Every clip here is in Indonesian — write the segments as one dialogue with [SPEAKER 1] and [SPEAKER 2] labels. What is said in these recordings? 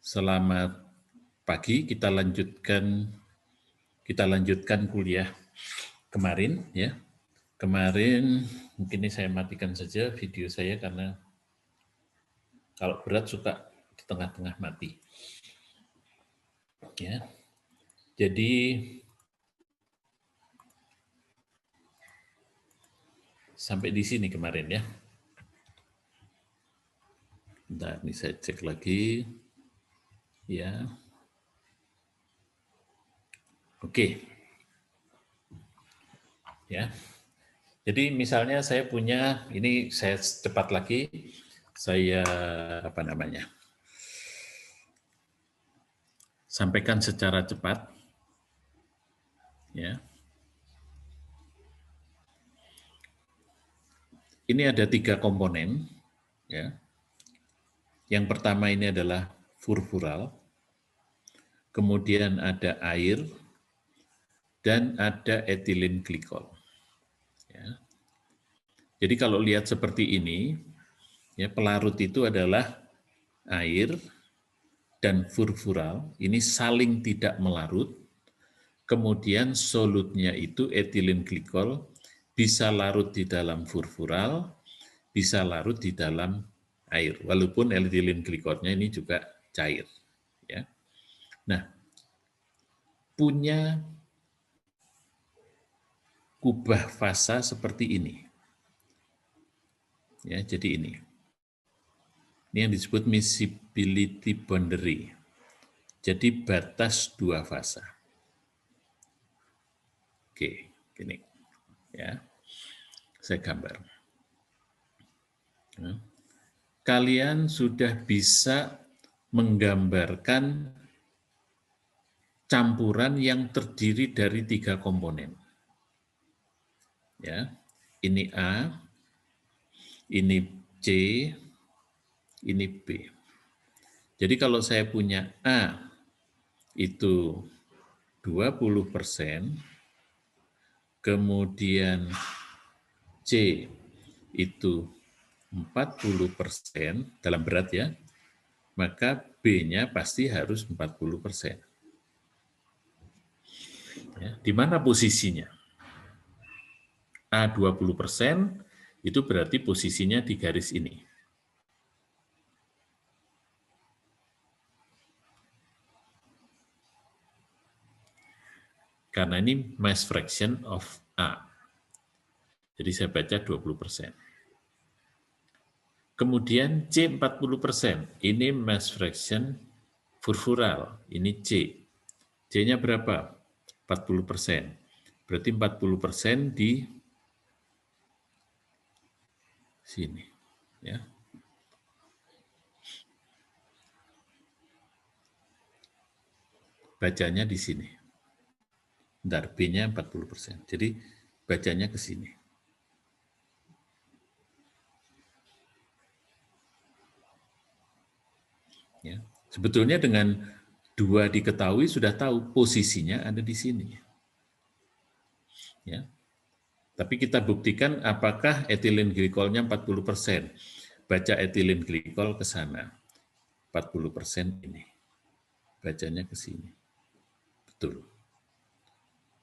[SPEAKER 1] Selamat pagi, kita lanjutkan kuliah kemarin ya. Kemarin mungkin ini saya matikan saja video saya karena kalau berat suka di tengah-tengah mati. Ya. Jadi sampai di sini kemarin ya. Bentar, ini saya cek lagi. Ya. Oke. Ya. Jadi misalnya saya punya, ini saya cepat lagi, saya sampaikan secara cepat. Ya. Ini ada 3 komponen. Ya. Yang pertama ini adalah furfural, kemudian ada air, dan ada etilen glikol. Ya. Jadi kalau lihat seperti ini, ya, pelarut itu adalah air dan furfural, ini saling tidak melarut, kemudian solutnya itu etilen glikol, bisa larut di dalam furfural, bisa larut di dalam air, walaupun etilen glikolnya ini juga cair. Ya. Nah, punya kubah fasa seperti ini. Ya, jadi ini. Ini yang disebut miscibility boundary. Jadi batas 2 fasa. Oke, gini. Ya. Saya gambar. Ya. Kalian sudah bisa menggambarkan campuran yang terdiri dari 3 komponen. Ya. Ini A, ini C, ini B. Jadi kalau saya punya A itu 20%, kemudian C itu 40% dalam berat ya, maka B-nya pasti harus 40%. Ya, di mana posisinya? A 20% itu berarti posisinya di garis ini. Karena ini mass fraction of A. Jadi saya baca 20%. Kemudian C 40%, ini mass fraction furfural, ini C. C-nya berapa? 40%. Berarti 40% di sini. Ya. Bacanya di sini. Bentar, B-nya 40%. Jadi bacanya ke sini. Ya. Sebetulnya dengan 2 diketahui sudah tahu posisinya ada di sini. Ya. Tapi kita buktikan apakah etilen glikolnya 40%. Baca etilen glikol ke sana. 40% ini. Bacanya ke sini. Betul.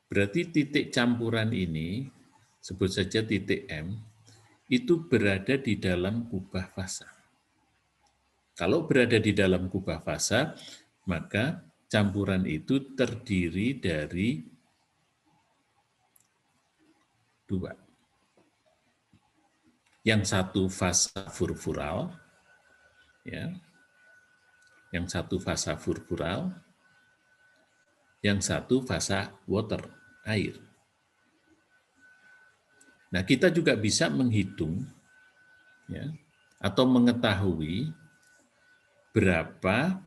[SPEAKER 1] Berarti titik campuran ini, sebut saja titik M, itu berada di dalam kubah fasa. Kalau berada di dalam kubah fasa, maka campuran itu terdiri dari 2. Yang satu fasa furfural, ya. Yang satu fasa furfural, yang satu fasa water, air. Nah, kita juga bisa menghitung ya, atau mengetahui berapa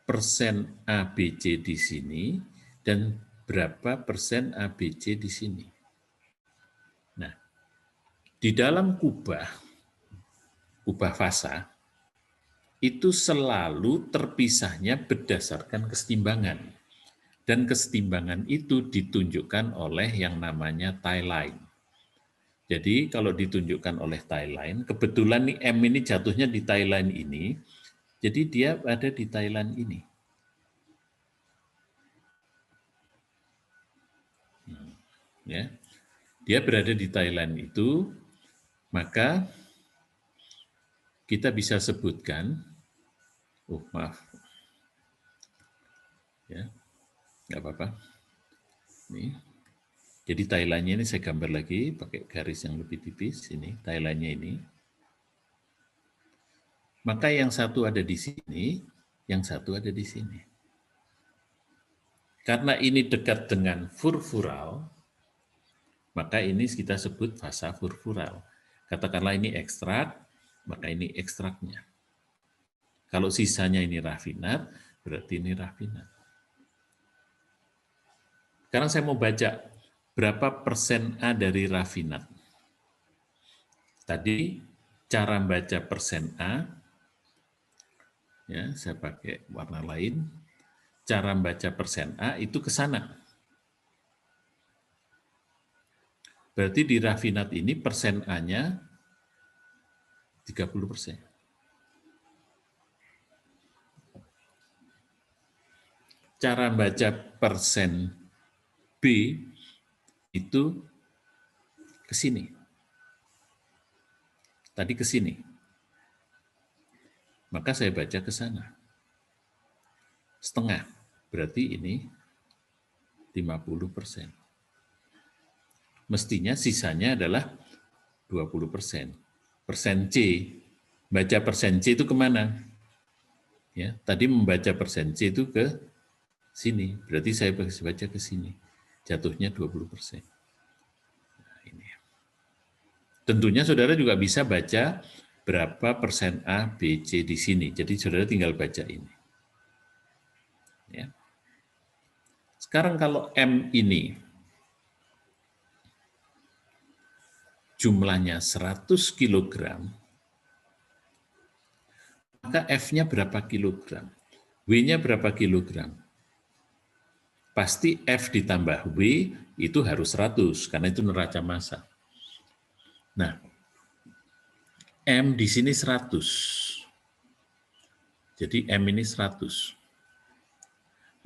[SPEAKER 1] persen ABC di sini dan berapa persen ABC di sini. Nah, di dalam kubah fasa, itu selalu terpisahnya berdasarkan kesetimbangan. Dan kesetimbangan itu ditunjukkan oleh yang namanya tie line. Jadi kalau ditunjukkan oleh tie line, kebetulan nih M ini jatuhnya di tie line ini, Jadi dia ada di Thailand ini. Ya, dia berada di Thailand itu, maka kita bisa sebutkan, maaf, ya, nggak apa-apa. Nih, jadi Thailandnya ini saya gambar lagi pakai garis yang lebih tipis. Ini Thailandnya ini. Maka yang satu ada di sini, yang satu ada di sini. Karena ini dekat dengan furfural, maka ini kita sebut fasa furfural. Katakanlah ini ekstrak, maka ini ekstraknya. Kalau sisanya ini rafinat, berarti ini rafinat. Sekarang saya mau baca berapa persen A dari rafinat. Tadi cara baca persen A, ya saya pakai warna lain. Cara baca persen A itu ke sana. Berarti di rafinat ini persen A-nya 30%. Cara baca persen B itu ke sini. Tadi ke sini. Maka saya baca ke sana. Setengah. Berarti ini 50%. Mestinya sisanya adalah 20%. Persen C, baca persen C itu kemana? Ya, tadi membaca persen C itu ke sini, berarti saya baca ke sini. Jatuhnya 20%. Nah, ini. Tentunya saudara juga bisa baca berapa persen A, B, C di sini. Jadi saudara tinggal baca ini. Ya. Sekarang kalau M ini jumlahnya 100 kg, maka F-nya berapa kilogram? W-nya berapa kilogram? Pasti F ditambah W itu harus 100, karena itu neraca massa. Nah, M di sini 100. Jadi M ini 100.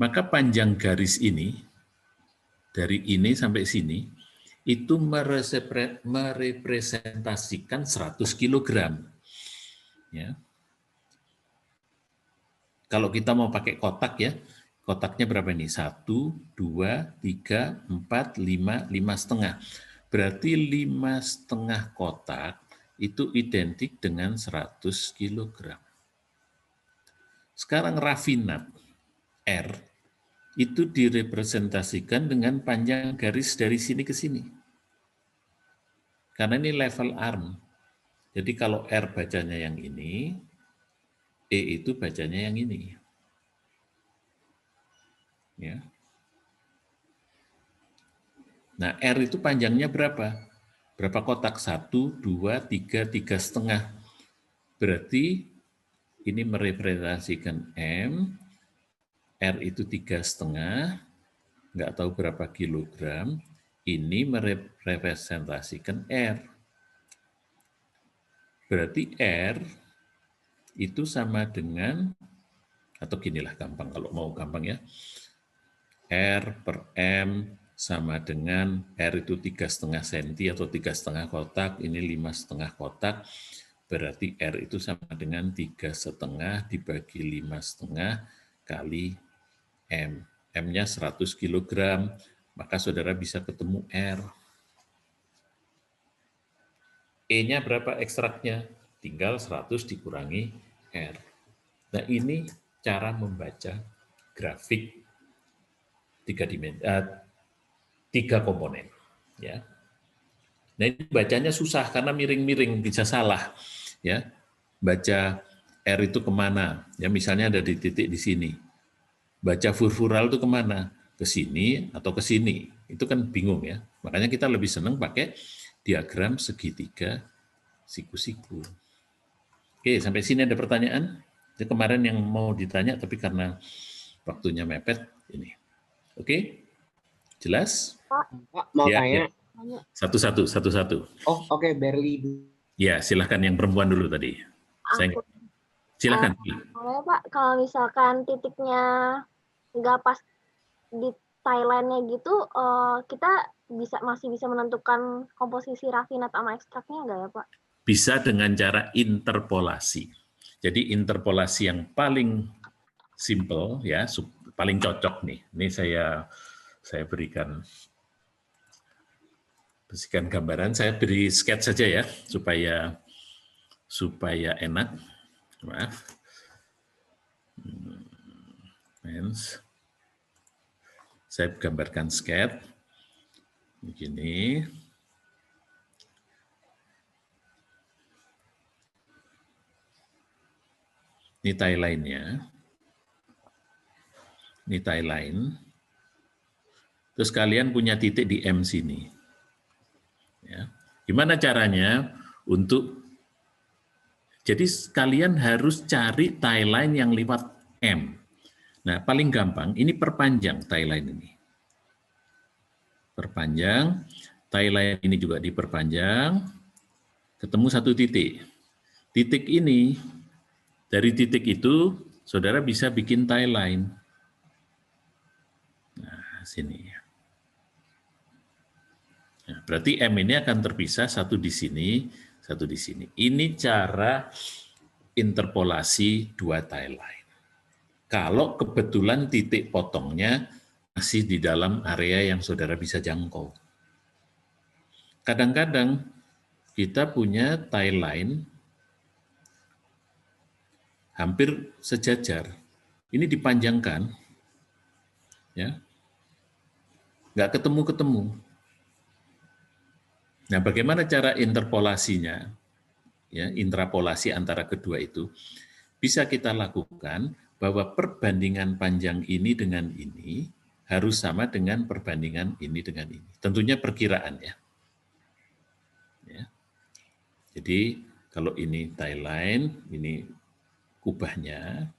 [SPEAKER 1] Maka panjang garis ini, dari ini sampai sini, itu merepresentasikan 100 kg. Ya. Kalau kita mau pakai kotak ya, kotaknya berapa ini? 1, 2, 3, 4, 5, 5,5. Berarti 5,5 kotak itu identik dengan 100 kg. Sekarang rafinat R itu direpresentasikan dengan panjang garis dari sini ke sini. Karena ini level arm. Jadi kalau R bacanya yang ini, E itu bacanya yang ini. Ya. Nah, R itu panjangnya berapa? Berapa kotak? 1, 2, 3, 3,5. Berarti ini merepresentasikan M, R itu 3,5, nggak tahu berapa kilogram, ini merepresentasikan R. Berarti R itu sama dengan, atau ginilah gampang, kalau mau gampang ya, R per M sama dengan R itu 3,5 cm atau 3,5 kotak, ini 5,5 kotak, berarti R itu sama dengan 3,5 dibagi 5,5 kali M. M-nya 100 kg, maka saudara bisa ketemu R. E-nya berapa ekstraknya? Tinggal 100 dikurangi R. Nah, ini cara membaca grafik 3 komponen. Ya. Nah, ini bacanya susah karena miring-miring, bisa salah. Ya, baca R itu kemana? Ya, misalnya ada di titik di sini. Baca furfural itu kemana? Ke sini atau ke sini? Itu kan bingung ya. Makanya kita lebih senang pakai diagram segitiga siku-siku. Oke, sampai sini ada pertanyaan? Itu kemarin yang mau ditanya, tapi karena waktunya mepet, ini. Oke? Jelas?
[SPEAKER 2] Pak, mau
[SPEAKER 1] ya,
[SPEAKER 2] tanya.
[SPEAKER 1] Ya. Satu-satu.
[SPEAKER 2] Oh, oke, Berli.
[SPEAKER 1] Ya, silahkan yang perempuan dulu tadi. Saya Silakan.
[SPEAKER 2] Makanya Pak, kalau misalkan titiknya nggak pas di Thailandnya gitu, kita masih bisa menentukan komposisi rafinat sama ekstraknya nggak ya Pak?
[SPEAKER 1] Bisa dengan cara interpolasi. Jadi interpolasi yang paling simple ya, paling cocok nih. Ini saya berikan gambaran. Saya beri sketch saja ya supaya enak. Maaf. Saya gambarkan sketch begini. Ini Thailandnya. Ini Thailand. Terus kalian punya titik di M sini. Ya. Gimana caranya untuk, jadi kalian harus cari Thailand yang lewat M. Nah, paling gampang, ini perpanjang Thailand ini. Perpanjang, Thailand ini juga diperpanjang, ketemu satu titik. Titik ini, dari titik itu, saudara bisa bikin Thailand. Nah, sini. Nah, berarti M ini akan terpisah, satu di sini, satu di sini. Ini cara interpolasi dua Thailand. Kalau kebetulan titik potongnya masih di dalam area yang saudara bisa jangkau. Kadang-kadang kita punya Thailand hampir sejajar. Ini dipanjangkan, ya, nggak ketemu-ketemu. Nah, bagaimana cara interpolasinya? Ya, intrapolasi antara kedua itu bisa kita lakukan bahwa perbandingan panjang ini dengan ini harus sama dengan perbandingan ini dengan ini. Tentunya perkiraan ya. Jadi kalau ini Thailand, ini kubahnya,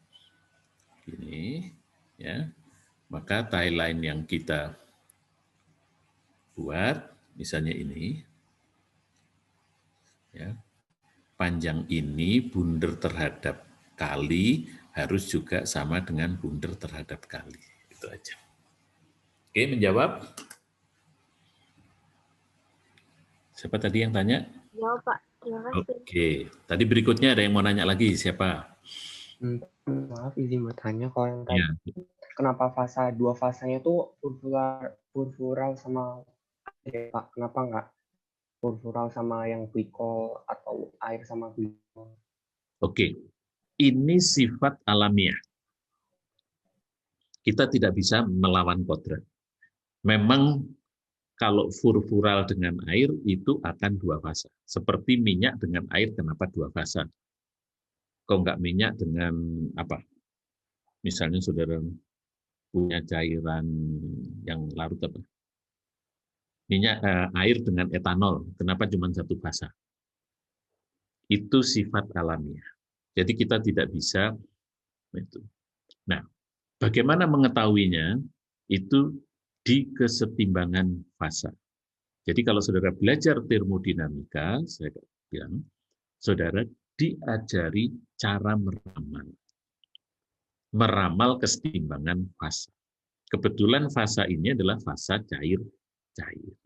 [SPEAKER 1] ini ya, maka Thailand yang kita buat, misalnya ini, ya, panjang ini bundar terhadap kali harus juga sama dengan bundar terhadap kali. Itu aja. Oke, menjawab? Siapa tadi yang tanya?
[SPEAKER 2] Ya Pak, terima kasih.
[SPEAKER 1] Oke, tadi berikutnya ada yang mau nanya lagi, siapa?
[SPEAKER 3] Maaf izin bertanya, kalau yang
[SPEAKER 1] Ya.
[SPEAKER 3] tadi kenapa dua fasanya tuh furfural sama Pak? Kenapa nggak furfural sama yang glikol atau air sama glikol?
[SPEAKER 1] Oke, ini sifat alamiah. Kita tidak bisa melawan kodrat. Memang kalau furfural dengan air itu akan dua fasa. Seperti minyak dengan air, kenapa dua fasa? Kok nggak minyak dengan apa? Misalnya saudara punya cairan yang larut apa? Minyak air dengan etanol, kenapa cuma satu fasa? Itu sifat alamiah. Jadi kita tidak bisa itu. Nah, bagaimana mengetahuinya? Itu di kesetimbangan fasa. Jadi kalau saudara belajar termodinamika, saya bilang, saudara diajari cara meramal kesetimbangan fasa. Kebetulan fasa ini adalah fasa cair-cair.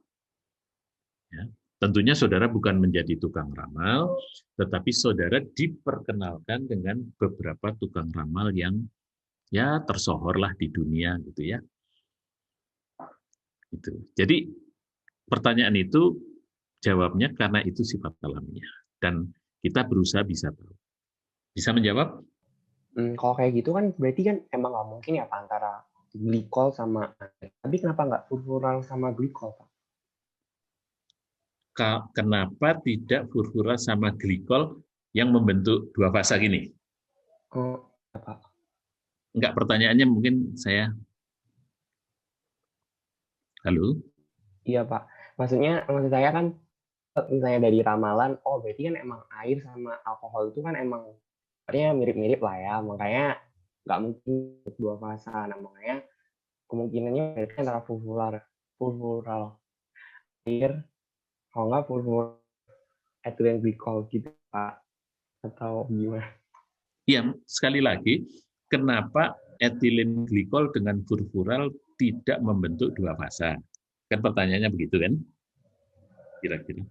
[SPEAKER 1] Ya. Tentunya saudara bukan menjadi tukang ramal, tetapi saudara diperkenalkan dengan beberapa tukang ramal yang ya tersohorlah di dunia gitu ya. Itu. Jadi pertanyaan itu jawabnya karena itu sifat alamiah dan kita berusaha bisa tahu. Bisa menjawab?
[SPEAKER 3] Kalau kayak gitu kan berarti kan emang nggak mungkin ya Pak antara glikol sama air. Tapi kenapa nggak furfural sama glikol Pak?
[SPEAKER 1] Kenapa tidak furfura sama glikol yang membentuk dua fasa gini?
[SPEAKER 3] Oh, Pak.
[SPEAKER 1] Enggak, pertanyaannya mungkin saya. Halo?
[SPEAKER 3] Iya Pak. Maksud saya kan misalnya dari ramalan, oh berarti kan emang air sama alkohol itu kan emang sebenarnya mirip-mirip lah ya, makanya nggak mungkin dua fasa. Nah, makanya kemungkinannya berarti antara furfural air, kalau nggak furfural ethylene glycol gitu Pak, atau gimana?
[SPEAKER 1] Ya, sekali lagi, kenapa etilen glikol dengan furfural tidak membentuk dua fasa? Kan pertanyaannya begitu kan? Kira-kira.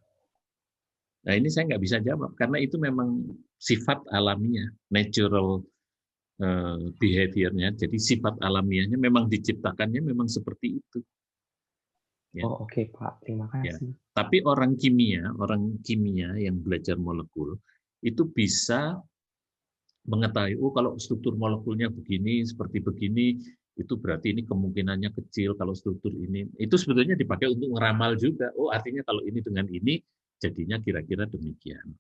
[SPEAKER 1] Nah ini saya nggak bisa jawab, karena itu memang sifat alamiah, natural behavior-nya. Jadi sifat alamiahnya memang diciptakannya memang seperti itu. Ya.
[SPEAKER 3] Oh oke Pak, terima
[SPEAKER 1] Ya.
[SPEAKER 3] kasih.
[SPEAKER 1] Tapi orang kimia yang belajar molekul itu bisa mengetahui, oh kalau struktur molekulnya begini, seperti begini, itu berarti ini kemungkinannya kecil kalau struktur ini. Itu sebetulnya dipakai untuk ngeramal juga. Oh artinya kalau ini dengan ini, jadinya kira-kira demikian.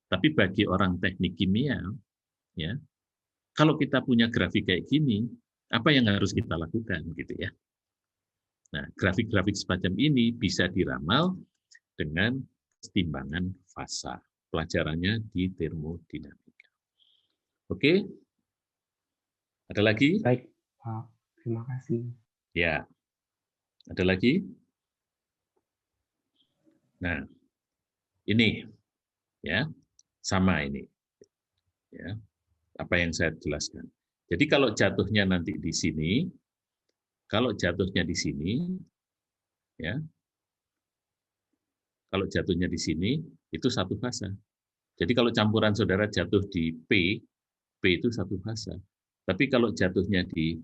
[SPEAKER 1] Tapi bagi orang teknik kimia, ya, kalau kita punya grafik kayak gini, apa yang harus kita lakukan, gitu ya? Nah, grafik-grafik semacam ini bisa diramal dengan timbangan fasa. Pelajarannya di termodinamika. Oke? Ada lagi?
[SPEAKER 3] Baik Pak, terima kasih.
[SPEAKER 1] Ya. Ada lagi? Nah, ini ya, sama ini. Ya, apa yang saya jelaskan. Jadi kalau jatuhnya nanti di sini, kalau jatuhnya di sini, ya, kalau jatuhnya di sini itu satu fasa. Jadi kalau campuran saudara jatuh di P itu satu fasa. Tapi kalau jatuhnya di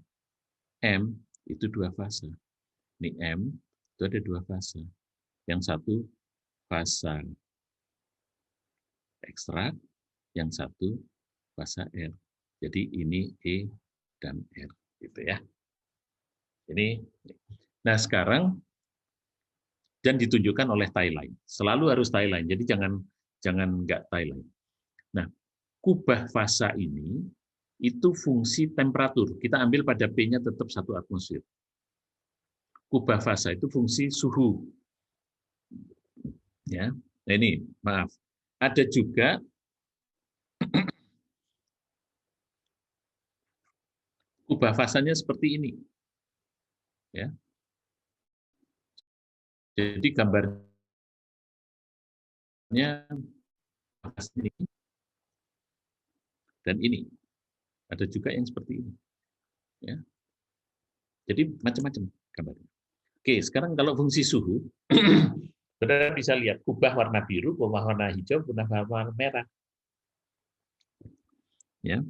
[SPEAKER 1] M itu dua fasa. Ini M itu ada dua fasa. Yang satu fasa ekstrak, yang satu fasa R. Jadi ini E dan R, gitu ya. Ini. Nah sekarang dan ditunjukkan oleh tie line. Selalu harus tie line. Jadi jangan nggak tie line. Nah, kubah fasa ini itu fungsi temperatur. Kita ambil pada P-nya tetap 1 atmosfer. Kubah fasa itu fungsi suhu. Ya. Nah ini, maaf. Ada juga kubah fasanya seperti ini. Ya. Jadi gambarnya ini dan ini. Ada juga yang seperti ini. Ya. Jadi macam-macam gambarnya. Oke, sekarang kalau fungsi suhu, saudara bisa lihat kubah warna biru, kubah warna hijau, kubah warna merah. Ya.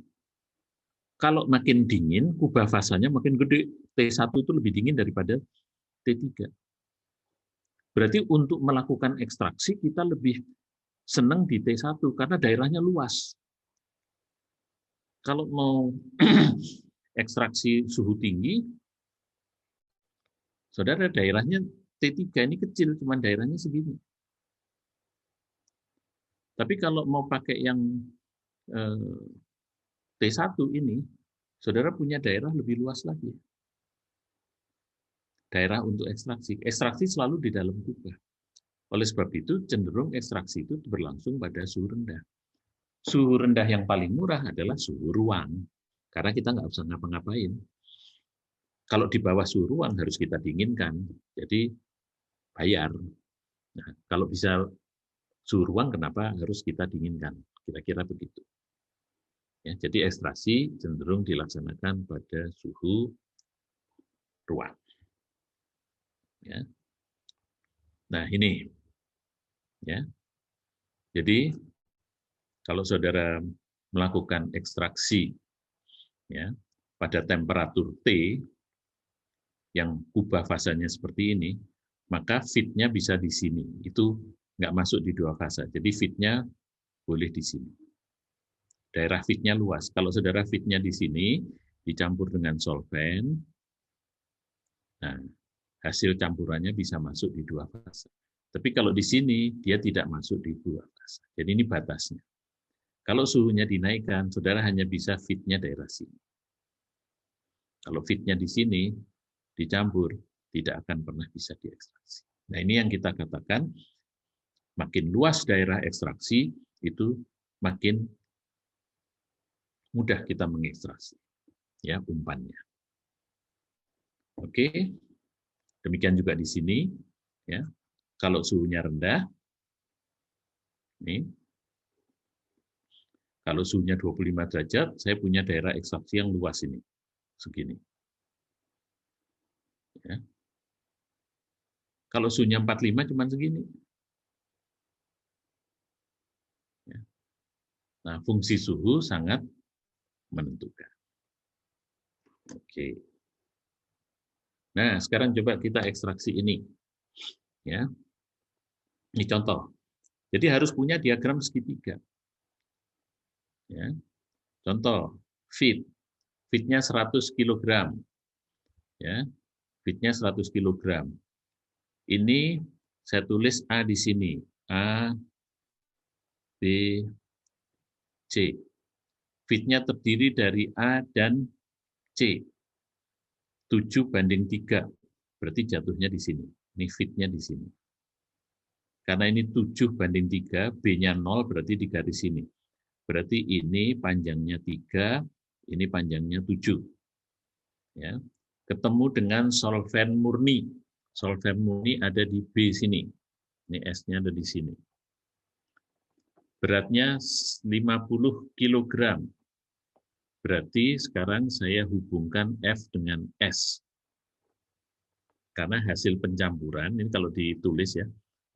[SPEAKER 1] Kalau makin dingin, kubah fasanya makin gede. T1 itu lebih dingin daripada T3. Berarti untuk melakukan ekstraksi, kita lebih senang di T1, karena daerahnya luas. Kalau mau ekstraksi suhu tinggi, saudara daerahnya T3 ini kecil, cuma daerahnya segini. Tapi kalau mau pakai yang T1 ini, saudara punya daerah lebih luas lagi. Daerah untuk ekstraksi. Ekstraksi selalu di dalam kubah. Oleh sebab itu, cenderung ekstraksi itu berlangsung pada suhu rendah. Suhu rendah yang paling murah adalah suhu ruang. Karena kita nggak usah ngapa-ngapain. Kalau di bawah suhu ruang harus kita dinginkan. Jadi bayar. Nah, kalau bisa suhu ruang, kenapa harus kita dinginkan? Kira-kira begitu. Ya, jadi ekstraksi cenderung dilaksanakan pada suhu ruang. Ya. Nah ini, ya. Jadi kalau saudara melakukan ekstraksi, ya, pada temperatur T yang kubah fasanya seperti ini, maka fitnya bisa di sini. Itu nggak masuk di dua fasa. Jadi fitnya boleh di sini. Daerah fitnya luas. Kalau saudara fitnya di sini, dicampur dengan solvent, nah, hasil campurannya bisa masuk di dua fasa. Tapi kalau di sini, dia tidak masuk di dua fasa. Jadi ini batasnya. Kalau suhunya dinaikkan, saudara hanya bisa fitnya daerah sini. Kalau fitnya di sini, dicampur, tidak akan pernah bisa diekstraksi. Nah ini yang kita katakan, makin luas daerah ekstraksi, itu makin mudah kita mengekstraksi, ya umpannya. Oke, demikian juga di sini, ya. Kalau suhunya rendah, nih, Kalau suhunya 25 derajat, saya punya daerah ekstraksi yang luas ini, segini. Ya. Kalau suhunya 45 cuma segini. Ya. Nah, fungsi suhu sangat menentukan. Oke. Nah, sekarang coba kita ekstraksi ini. Ya. Ini contoh. Jadi harus punya diagram segitiga. Ya. Contoh, feed. Feed-nya 100 kg. Ya. Feed-nya 100 kg. Ini saya tulis A di sini. A, B, C. Feed-nya terdiri dari A dan C. 7:3. Berarti jatuhnya di sini. Ini feed-nya di sini. Karena ini 7:3, B-nya 0, berarti di garis sini. Berarti ini panjangnya 3, ini panjangnya 7. Ya. Ketemu dengan solvent murni. Solvent murni ada di B sini. Ini S-nya ada di sini. Beratnya 50 kg. Berarti sekarang saya hubungkan F dengan S. Karena hasil pencampuran, ini kalau ditulis ya,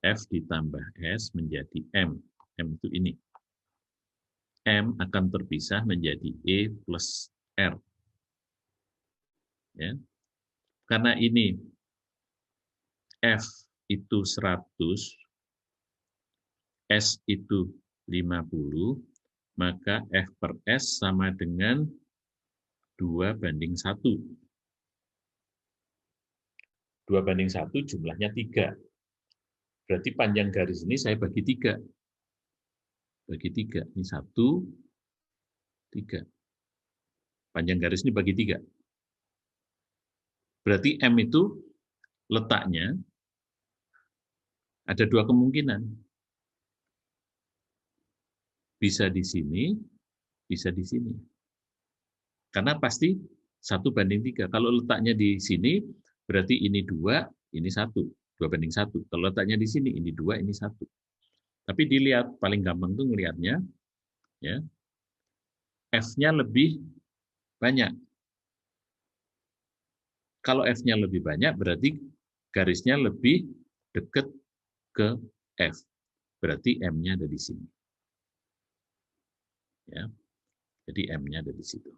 [SPEAKER 1] F ditambah S menjadi M. M itu ini. M akan terpisah menjadi E plus R. Ya. Karena ini F itu 100, S itu 50, maka F per S sama dengan 2:1. 2:1 jumlahnya 3. Berarti panjang garis ini saya bagi 3. Bagi 3. Ini 1, 3. Panjang garis ini bagi 3. Berarti M itu letaknya ada 2 kemungkinan. Bisa di sini, bisa di sini. Karena pasti 1:3. Kalau letaknya di sini, berarti ini 2, ini 1. 2:1. Kalau letaknya di sini, ini 2, ini 1. Tapi dilihat, paling gampang tuh ngelihatnya, ya, F-nya lebih banyak. Kalau F-nya lebih banyak, berarti garisnya lebih dekat ke F. Berarti M-nya ada di sini. Ya. Jadi M-nya ada di situ.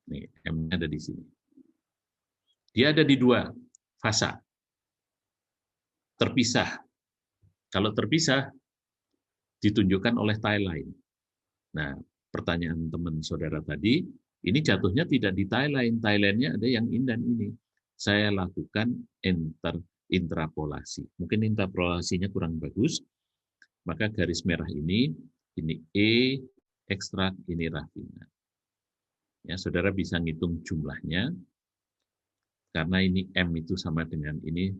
[SPEAKER 1] Nih, M-nya ada di sini. Dia ada di 2 fasa. Terpisah. Kalau terpisah, ditunjukkan oleh tie line. Nah, pertanyaan teman saudara tadi, ini jatuhnya tidak di tie line. Tie line-nya ada yang in dan ini. Saya lakukan interpolasi. Mungkin interpolasinya kurang bagus, maka garis merah ini E, ekstrak, ini rafinat. Ya, saudara bisa ngitung jumlahnya, karena ini M itu sama dengan ini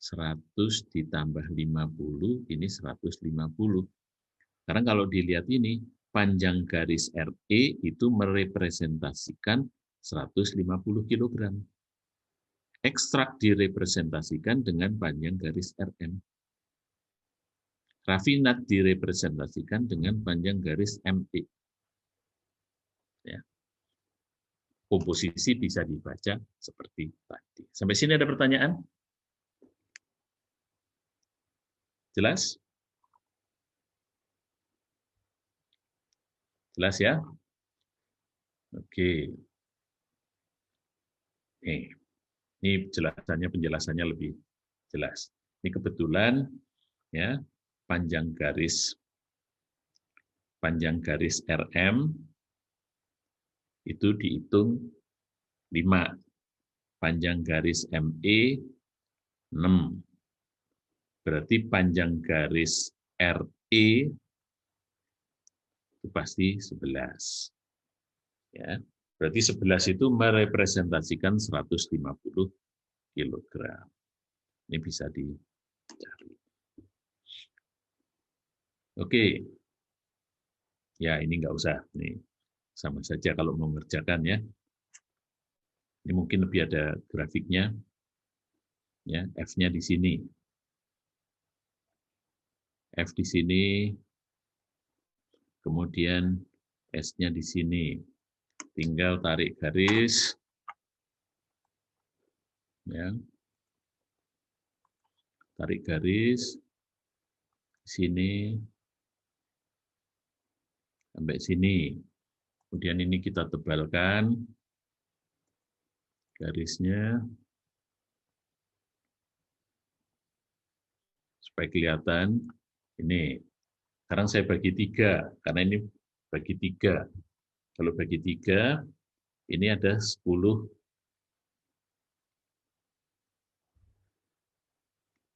[SPEAKER 1] 100 ditambah 50, ini 150. Karena kalau dilihat ini, panjang garis RE itu merepresentasikan 150 kg. Ekstrak direpresentasikan dengan panjang garis RM. Rafinat direpresentasikan dengan panjang garis ME. Ya. Komposisi bisa dibaca seperti tadi. Sampai sini ada pertanyaan? Jelas? Jelas ya? Oke. Ini penjelasannya lebih jelas. Ini kebetulan ya, panjang garis RM itu dihitung 5. Panjang garis ME 6. Berarti panjang garis RE itu pasti 11. Ya. Berarti 11 itu merepresentasikan 150 kg. Ini bisa dicari. Oke. Ya, ini nggak usah. Nih, sama saja kalau mau mengerjakan ya. Ini mungkin lebih ada grafiknya. Ya, F-nya di sini. F di sini, kemudian S-nya di sini. Tinggal tarik garis, ya. Tarik garis sini sampai sini. Kemudian ini kita tebalkan garisnya supaya kelihatan. Ini sekarang saya bagi 3 karena ini bagi 3. Kalau bagi 3 ini ada 10,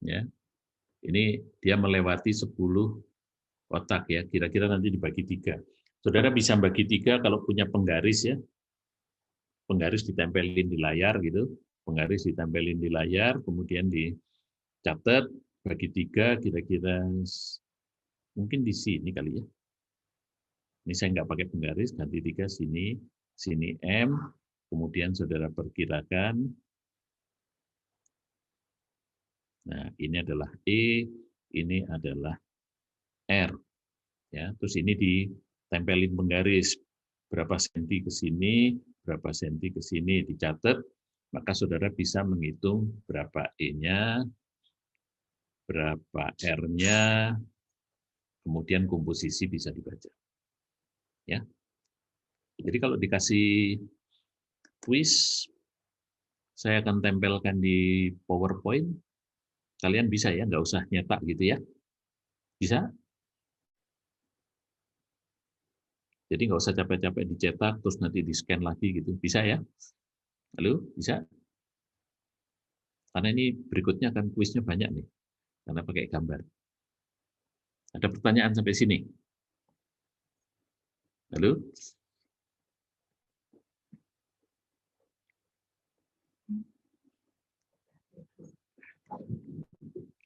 [SPEAKER 1] ya. Ini dia melewati 10 kotak, ya. Kira-kira nanti dibagi 3. Saudara bisa bagi 3 kalau punya penggaris, ya. Penggaris ditempelin di layar gitu. Penggaris ditempelin di layar, kemudian dicatat bagi 3, kira-kira mungkin di sini kali, ya. Ini saya nggak pakai penggaris, ganti 3 sini, sini M, kemudian saudara perkirakan. Nah, ini adalah E, ini adalah R. Ya, terus ini ditempelin penggaris berapa senti ke sini, berapa senti ke sini, dicatat, maka saudara bisa menghitung berapa E-nya, berapa R-nya, kemudian komposisi bisa dibaca. Ya. Jadi kalau dikasih kuis, saya akan tempelkan di PowerPoint. Kalian bisa, ya, nggak usah nyetak gitu, ya. Bisa? Jadi nggak usah capek-capek dicetak, terus nanti di-scan lagi gitu. Bisa, ya? Halo, bisa? Karena ini berikutnya akan kuisnya banyak nih, karena pakai gambar. Ada pertanyaan sampai sini? Halo?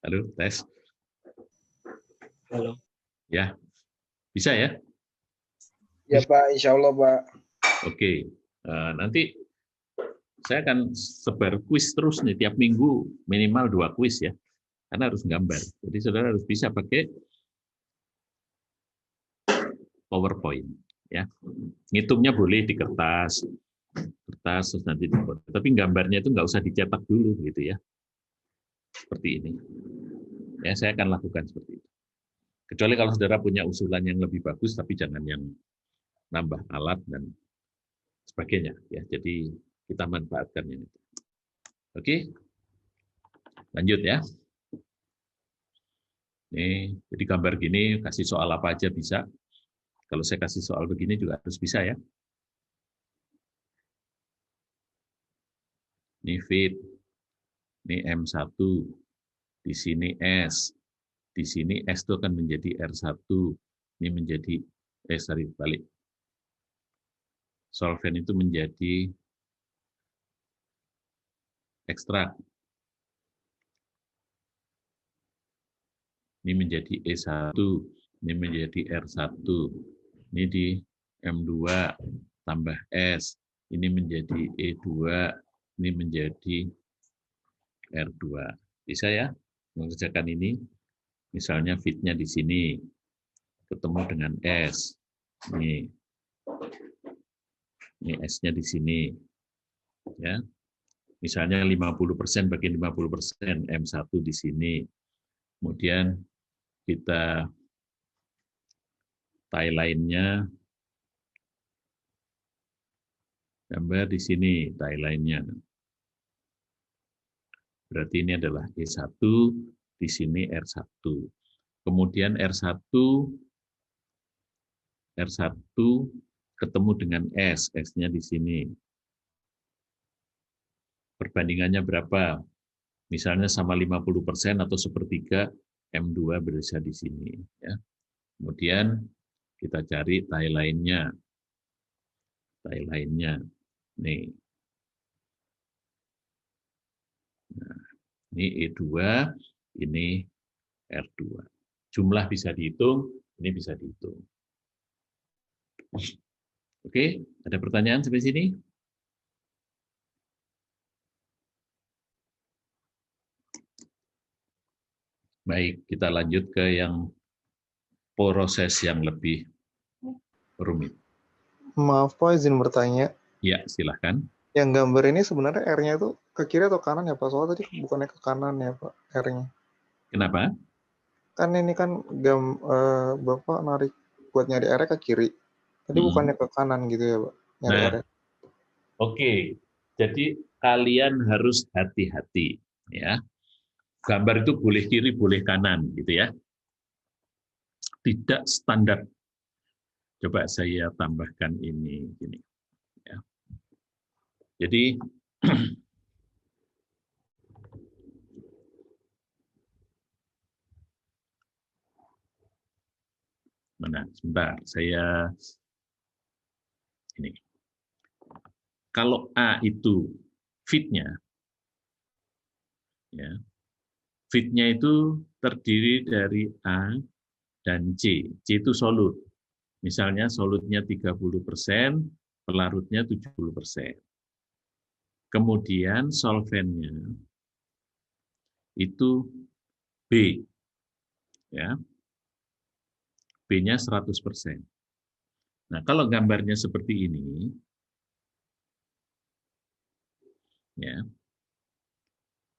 [SPEAKER 1] Halo, tes?
[SPEAKER 4] Halo.
[SPEAKER 1] Ya, bisa, ya?
[SPEAKER 4] Ya Pak, insya Allah Pak.
[SPEAKER 1] Oke, nanti saya akan sebar kuis terus nih, tiap minggu minimal 2 kuis, ya. Karena harus gambar. Jadi saudara harus bisa pakai PowerPoint, ya. Ngitungnya boleh di kertas terus nanti dibuat. Tapi gambarnya itu nggak usah dicetak dulu, gitu, ya. Seperti ini. Ya, saya akan lakukan seperti itu. Kecuali kalau saudara punya usulan yang lebih bagus, tapi jangan yang nambah alat dan sebagainya, ya. Jadi kita manfaatkan yang itu. Oke, lanjut, ya. Nih, jadi gambar gini, kasih soal apa aja bisa. Kalau saya kasih soal begini juga harus bisa, ya. Ini fit, ini M1, di sini S, di sini S itu akan menjadi R1, ini menjadi, balik. Solvent itu menjadi ekstrak. Ini menjadi E1, ini menjadi R1, ini di M2 tambah S, ini menjadi E2, ini menjadi R2. Bisa, ya, mengerjakan ini. Misalnya fitnya di sini, ketemu dengan S. Ini S-nya di sini. Ya. Misalnya 50% bagi 50%, M1 di sini. Kemudian kita tie line-nya, gambar di sini tie line-nya. Berarti ini adalah E1, di sini R1. Kemudian R1 ketemu dengan S, S-nya di sini. Perbandingannya berapa? Misalnya sama 50% atau sepertiga, M2 berada di sini. Ya. Kemudian kita cari tie line-nya. Tie line-nya. Nih. Nah, ini E2, ini R2. Jumlah bisa dihitung, ini bisa dihitung. Oke, ada pertanyaan sampai sini? Baik, kita lanjut ke yang proses yang lebih rumit.
[SPEAKER 5] Maaf Pak, izin bertanya.
[SPEAKER 1] Ya, silahkan.
[SPEAKER 5] Yang gambar ini sebenarnya R-nya itu ke kiri atau kanan ya Pak? Soalnya tadi bukannya ke kanan ya Pak, R-nya.
[SPEAKER 1] Kenapa?
[SPEAKER 5] Kan ini kan Bapak narik buat nyari R-nya ke kiri. Tadi bukannya ke kanan gitu ya Pak? Nyari
[SPEAKER 1] Nah,
[SPEAKER 5] R-nya.
[SPEAKER 1] Oke. Jadi kalian harus hati-hati, ya. Gambar itu boleh kiri, boleh kanan, gitu ya. Tidak standar. Coba saya tambahkan ini, gini. Ya. Jadi mana? Sebentar, saya ini. Kalau A itu fitnya, ya, fitnya itu terdiri dari A dan C. C itu solut. Misalnya solutnya 30%, pelarutnya 70%. Kemudian solvennya itu B. Ya. B-nya 100%. Nah, kalau gambarnya seperti ini, ya,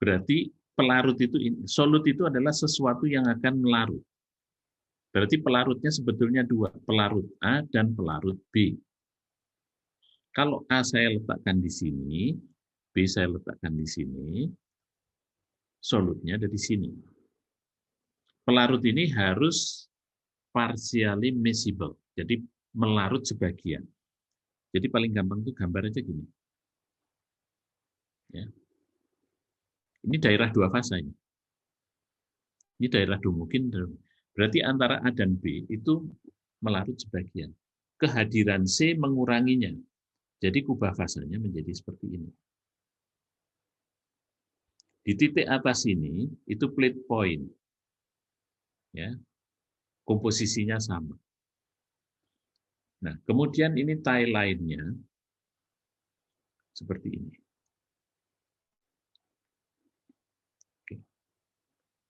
[SPEAKER 1] berarti pelarut itu, solut itu adalah sesuatu yang akan melarut. Berarti pelarutnya sebetulnya dua, pelarut A dan pelarut B. Kalau A saya letakkan di sini, B saya letakkan di sini, solutnya ada di sini. Pelarut ini harus partially miscible, jadi melarut sebagian. Jadi paling gampang itu gambar aja gini. Ya. Ini daerah dua fasa ini. Ini daerah mungkin berarti antara A dan B itu melarut sebagian. Kehadiran C menguranginya. Jadi kubah fasanya menjadi seperti ini. Di titik atas ini itu plate point. Ya. Komposisinya sama. Nah, kemudian ini tie line-nya seperti ini. Oke.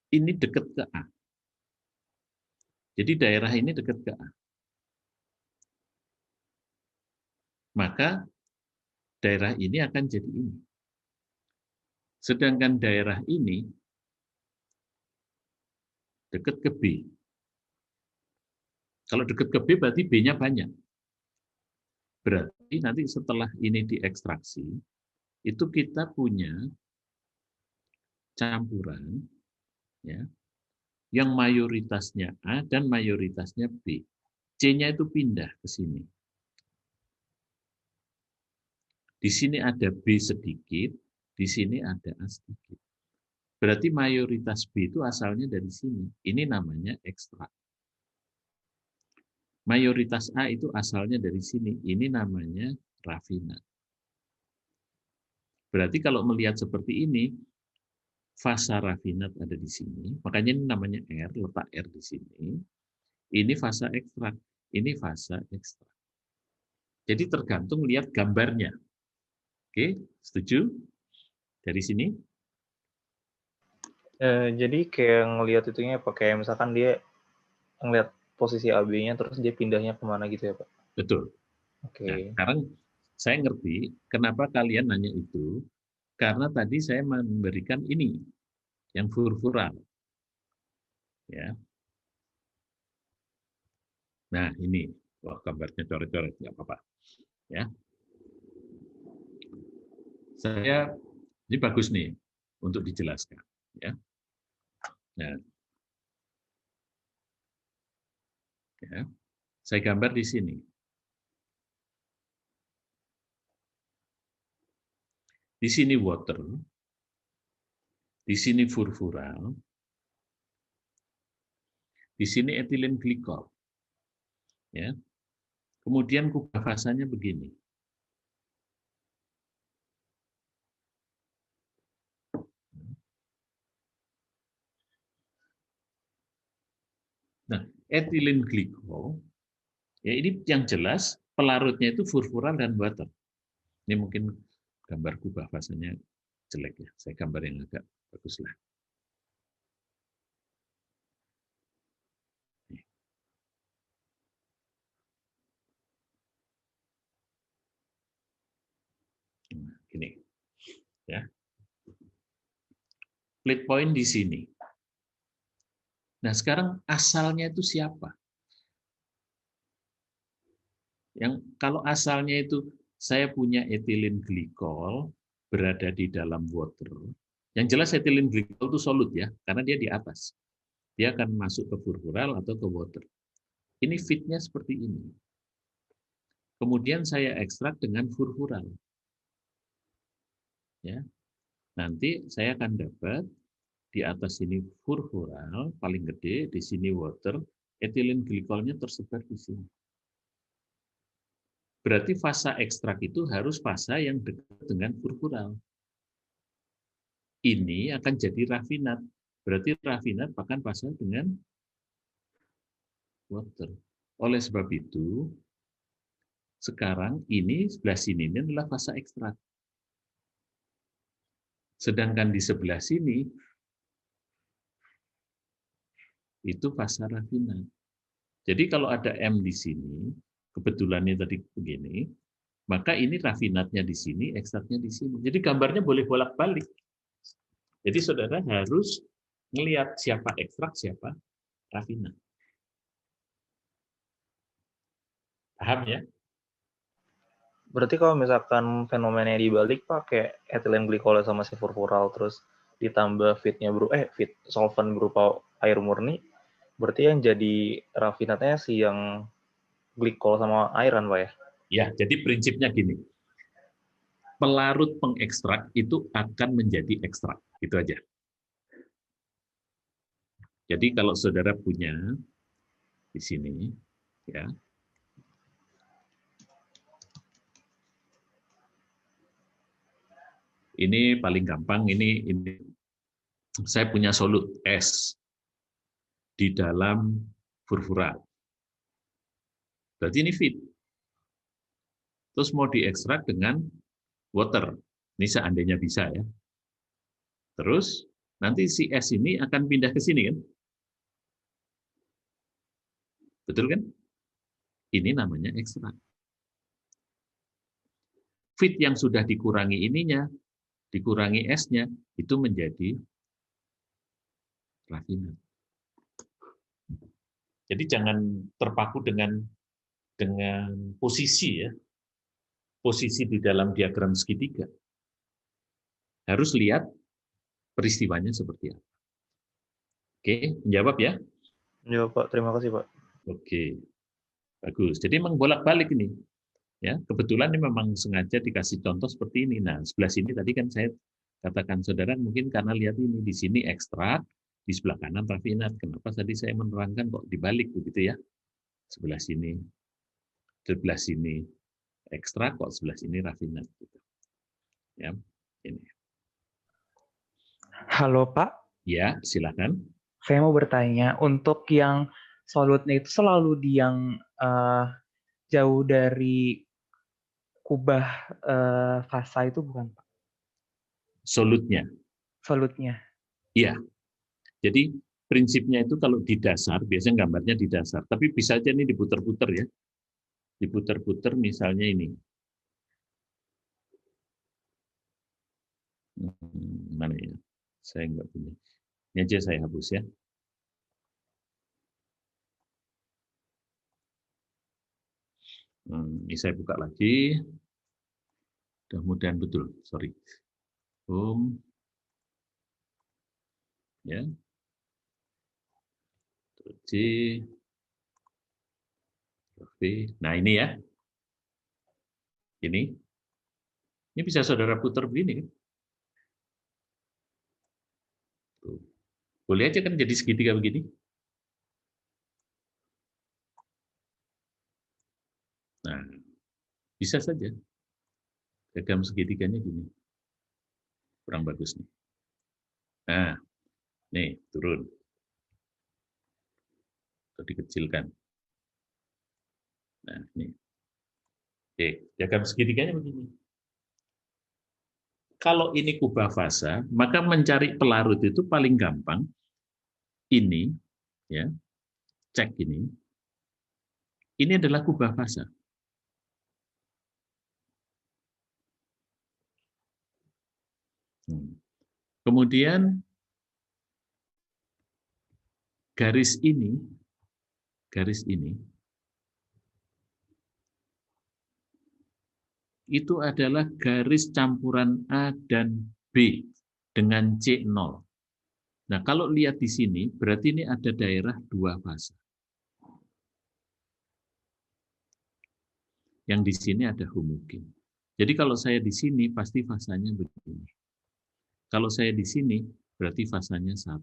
[SPEAKER 1] Ini dekat ke A. Jadi daerah ini dekat ke A. Maka daerah ini akan jadi ini. Sedangkan daerah ini dekat ke B. Kalau dekat ke B berarti B-nya banyak. Berarti nanti setelah ini diekstraksi, itu kita punya campuran, ya, yang mayoritasnya A dan mayoritasnya B. C-nya itu pindah ke sini. Di sini ada B sedikit, di sini ada A sedikit. Berarti mayoritas B itu asalnya dari sini. Ini namanya ekstrak. Mayoritas A itu asalnya dari sini. Ini namanya rafinat. Berarti kalau melihat seperti ini, fasa rafinat ada di sini. Makanya ini namanya R, letak R di sini. Ini fasa ekstrak. Ini fasa ekstrak. Jadi tergantung lihat gambarnya. Oke, setuju? Dari sini?
[SPEAKER 6] Jadi kayak ngelihat itunya Pak, kayak misalkan dia ngelihat posisi AB-nya terus dia pindahnya kemana gitu ya Pak?
[SPEAKER 1] Betul.
[SPEAKER 6] Oke.
[SPEAKER 1] Nah, sekarang saya ngerti kenapa kalian nanya itu, karena tadi saya memberikan ini, yang furfural. Ya. Nah, ini. Wah, gambarnya coret-coret, nggak apa-apa. Ya. Ini bagus nih, untuk dijelaskan. Ya. Nah, ya. Saya gambar di sini. Di sini water, di sini furfural, di sini etilen glikol. Ya. Kemudian kubah fasanya begini. Nah, etilen glikol, ya ini yang jelas pelarutnya itu furfural dan water. Ini mungkin gambar kubah fasanya jelek ya. Saya gambar yang agak bagus lah. Ini, ya. Split point di sini. Nah, sekarang asalnya itu siapa? Yang kalau asalnya itu saya punya etilen glikol berada di dalam water. Yang jelas etilen glikol itu solut ya, karena dia di atas. Dia akan masuk ke furfural atau ke water. Ini fitnya seperti ini. Kemudian saya ekstrak dengan furfural. Ya. Nanti saya akan dapat di atas ini furfural paling gede, di sini water, etilen glikolnya tersebar di sini. Berarti fasa ekstrak itu harus fasa yang dekat dengan furfural. Ini akan jadi rafinat. Berarti rafinat akan fasa dengan water. Oleh sebab itu, sekarang ini sebelah sini ini adalah fasa ekstrak. Sedangkan di sebelah sini itu fasa rafinat. Jadi kalau ada M di sini, kebetulannya tadi begini, maka ini rafinatnya di sini, ekstraknya di sini. Jadi gambarnya boleh bolak-balik. Jadi saudara harus melihat siapa ekstrak, siapa rafinat. Paham ya?
[SPEAKER 6] Berarti kalau misalkan fenomenanya dibalik Pak, kayak etilen glikol sama si furfural terus ditambah fit solvent berupa air murni, berarti yang jadi rafinatnya si yang glikol sama airan Pak ya?
[SPEAKER 1] Ya, jadi prinsipnya gini. Pelarut pengekstrak itu akan menjadi ekstrak. Itu aja. Jadi kalau saudara punya di sini, ya, ini paling gampang. Ini saya punya solut S di dalam furfural. Berarti ini fit. Terus mau diekstrak dengan water. Ini seandainya bisa ya. Terus nanti si S ini akan pindah ke sini kan? Betul kan? Ini namanya ekstrak. Fit yang sudah dikurangi ininya, dikurangi S-nya, itu menjadi rafinat. Jadi jangan terpaku dengan posisi ya. Posisi di dalam diagram segitiga. Harus lihat peristiwanya seperti apa. Oke, menjawab ya?
[SPEAKER 6] Ya Pak, terima kasih Pak.
[SPEAKER 1] Oke, bagus. Jadi memang bolak-balik ini. Ya, kebetulan ini memang sengaja dikasih contoh seperti ini. Nah, sebelah sini tadi kan saya katakan saudara mungkin karena lihat ini di sini ekstrak, di sebelah kanan rafinat. Kenapa tadi saya menerangkan kok dibalik begitu ya? Sebelah sini ekstrak, kok sebelah sini rafinat. Gitu. Ya, ini.
[SPEAKER 7] Halo Pak,
[SPEAKER 1] Ya, silakan.
[SPEAKER 7] saya mau bertanya, untuk yang solutnya itu selalu di yang jauh dari kubah fasa itu bukan Pak?
[SPEAKER 1] Solutnya.
[SPEAKER 7] Solutnya.
[SPEAKER 1] Iya. Jadi prinsipnya itu kalau di dasar, biasanya gambarnya di dasar. Tapi bisa aja ini diputer-puter ya. Diputer-puter misalnya ini. Mana ya? Saya nggak punya. Ini aja saya hapus ya. Ini saya buka lagi. Mudah-mudahan betul. Sorry. Ya. C. Nah ini ya. Ini bisa saudara putar begini kan? Boleh aja kan jadi segitiga begini. Nah, bisa saja. Diagram segitiganya gini. Kurang bagus nih. Nah, nih turun. Atau dikecilkan. Nah, ini. Oke, diagram segitiganya begini. Kalau ini kubah fasa, maka mencari pelarut itu paling gampang. Ini, ya, cek ini. Ini adalah kubah fasa. Kemudian garis ini itu adalah garis campuran A dan B dengan C0. Nah, kalau lihat di sini, berarti ini ada daerah 2 fase. Yang di sini ada homogen. Jadi kalau saya di sini, pasti fasanya begini. Kalau saya di sini, berarti fasanya 1.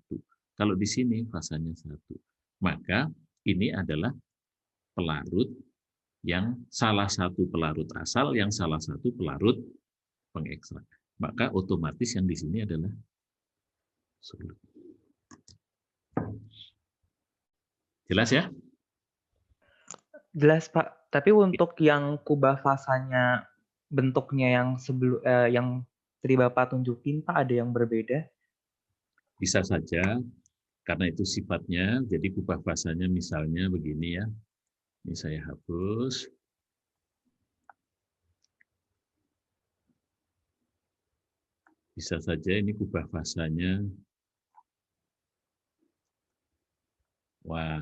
[SPEAKER 1] Kalau di sini, fasanya 1. Maka ini adalah pelarut yang salah satu pelarut asal, yang salah satu pelarut pengekstrak. Maka otomatis yang di sini adalah solut. Jelas ya?
[SPEAKER 7] Jelas, Pak. Tapi untuk yang kubah fasanya bentuknya yang yang tadi Bapak tunjukin, Pak, ada yang berbeda?
[SPEAKER 1] Bisa saja, karena itu sifatnya. Jadi kubah fasanya misalnya begini ya. Ini saya hapus. Bisa saja ini kubah fasanya. Wah,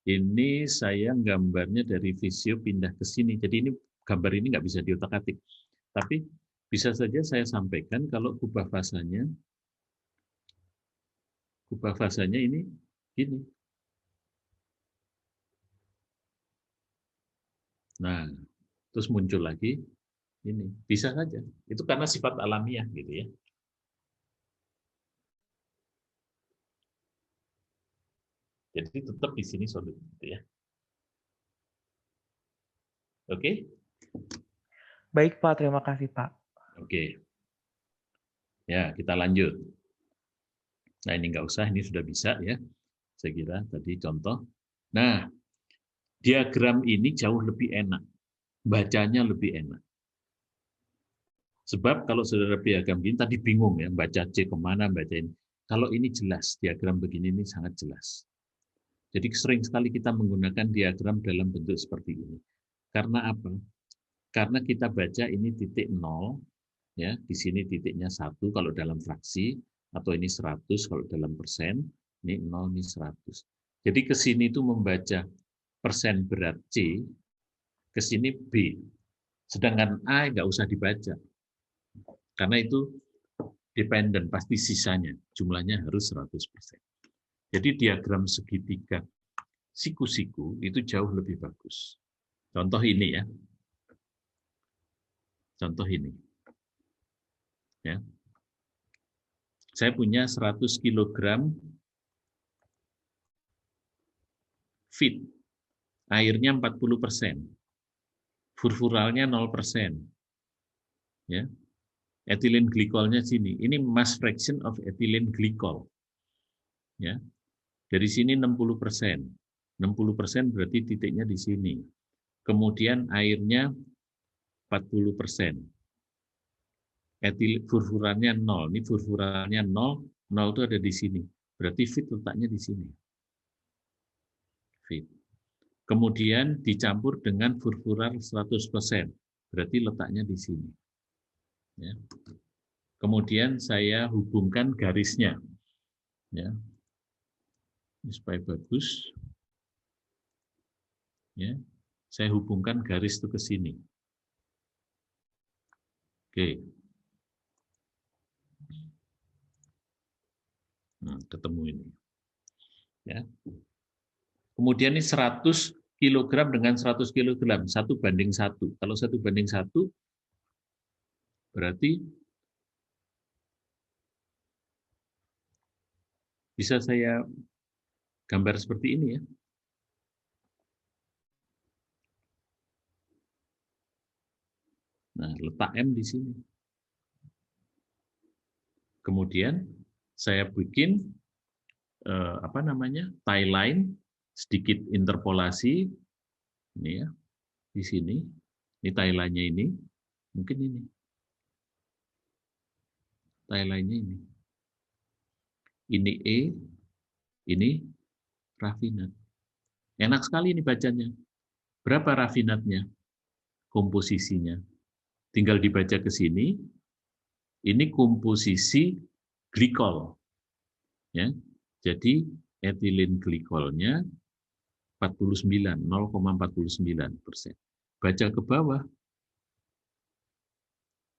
[SPEAKER 1] ini saya gambarnya dari Visio pindah ke sini. Jadi ini gambar ini nggak bisa diotak-atik. Tapi bisa saja saya sampaikan kalau kubah fasanya ini gini. Nah, terus muncul lagi ini. Bisa saja. Itu karena sifat alamiah gitu ya. Jadi tetap di sini solid gitu ya. Oke?
[SPEAKER 7] Baik, Pak. Terima kasih, Pak.
[SPEAKER 1] Oke. Ya, kita lanjut. Nah, ini nggak usah, ini sudah bisa ya. Saya kira tadi contoh. Nah, diagram ini jauh lebih enak. Bacanya lebih enak. Sebab kalau saudara diagram gini, tadi bingung ya, baca C kemana, baca ini. Kalau ini jelas, diagram begini ini sangat jelas. Jadi sering sekali kita menggunakan diagram dalam bentuk seperti ini. Karena apa? Karena kita baca ini titik 0, ya, di sini titiknya 1 kalau dalam fraksi, atau ini 100 kalau dalam persen, ini 0, ini 100. Jadi ke sini itu membaca persen berat C, ke sini B. Sedangkan A nggak usah dibaca. Karena itu dependen, pasti sisanya, jumlahnya harus 100%. Jadi diagram segitiga siku-siku itu jauh lebih bagus. Contoh ini ya. Contoh ini. Ya. Saya punya 100 kg feed. Airnya 40%. Furfuralnya 0%. Ya. Ethylene glikolnya sini. Ini mass fraction of ethylene glycol. Ya. Dari sini 60%. 60% berarti titiknya di sini. Kemudian airnya 40%. Furfurannya 0. Ini furfurannya 0. 0 itu ada di sini. Berarti feed letaknya di sini. Feed. Kemudian dicampur dengan furfural 100%. Berarti letaknya di sini. Ya. Kemudian saya hubungkan garisnya. Ya. Ini supaya bagus. Ya. Saya hubungkan garis itu ke sini. Oke. Nah, ketemu ini. Ya. Kemudian ini 100 kg dengan 100 kg, 1:1. Kalau 1:1, berarti bisa saya gambar seperti ini ya. Nah, letak M di sini. Kemudian saya bikin tie line, sedikit interpolasi ini ya, di sini. Ini tie line-nya ini, mungkin ini. Tie line-nya ini. Ini E, ini rafinat. Enak sekali ini bacanya. Berapa rafinatnya? Komposisinya. Tinggal dibaca ke sini. Ini komposisi glikol. Ya. Jadi etilen glikolnya 0,49%. Baca ke bawah,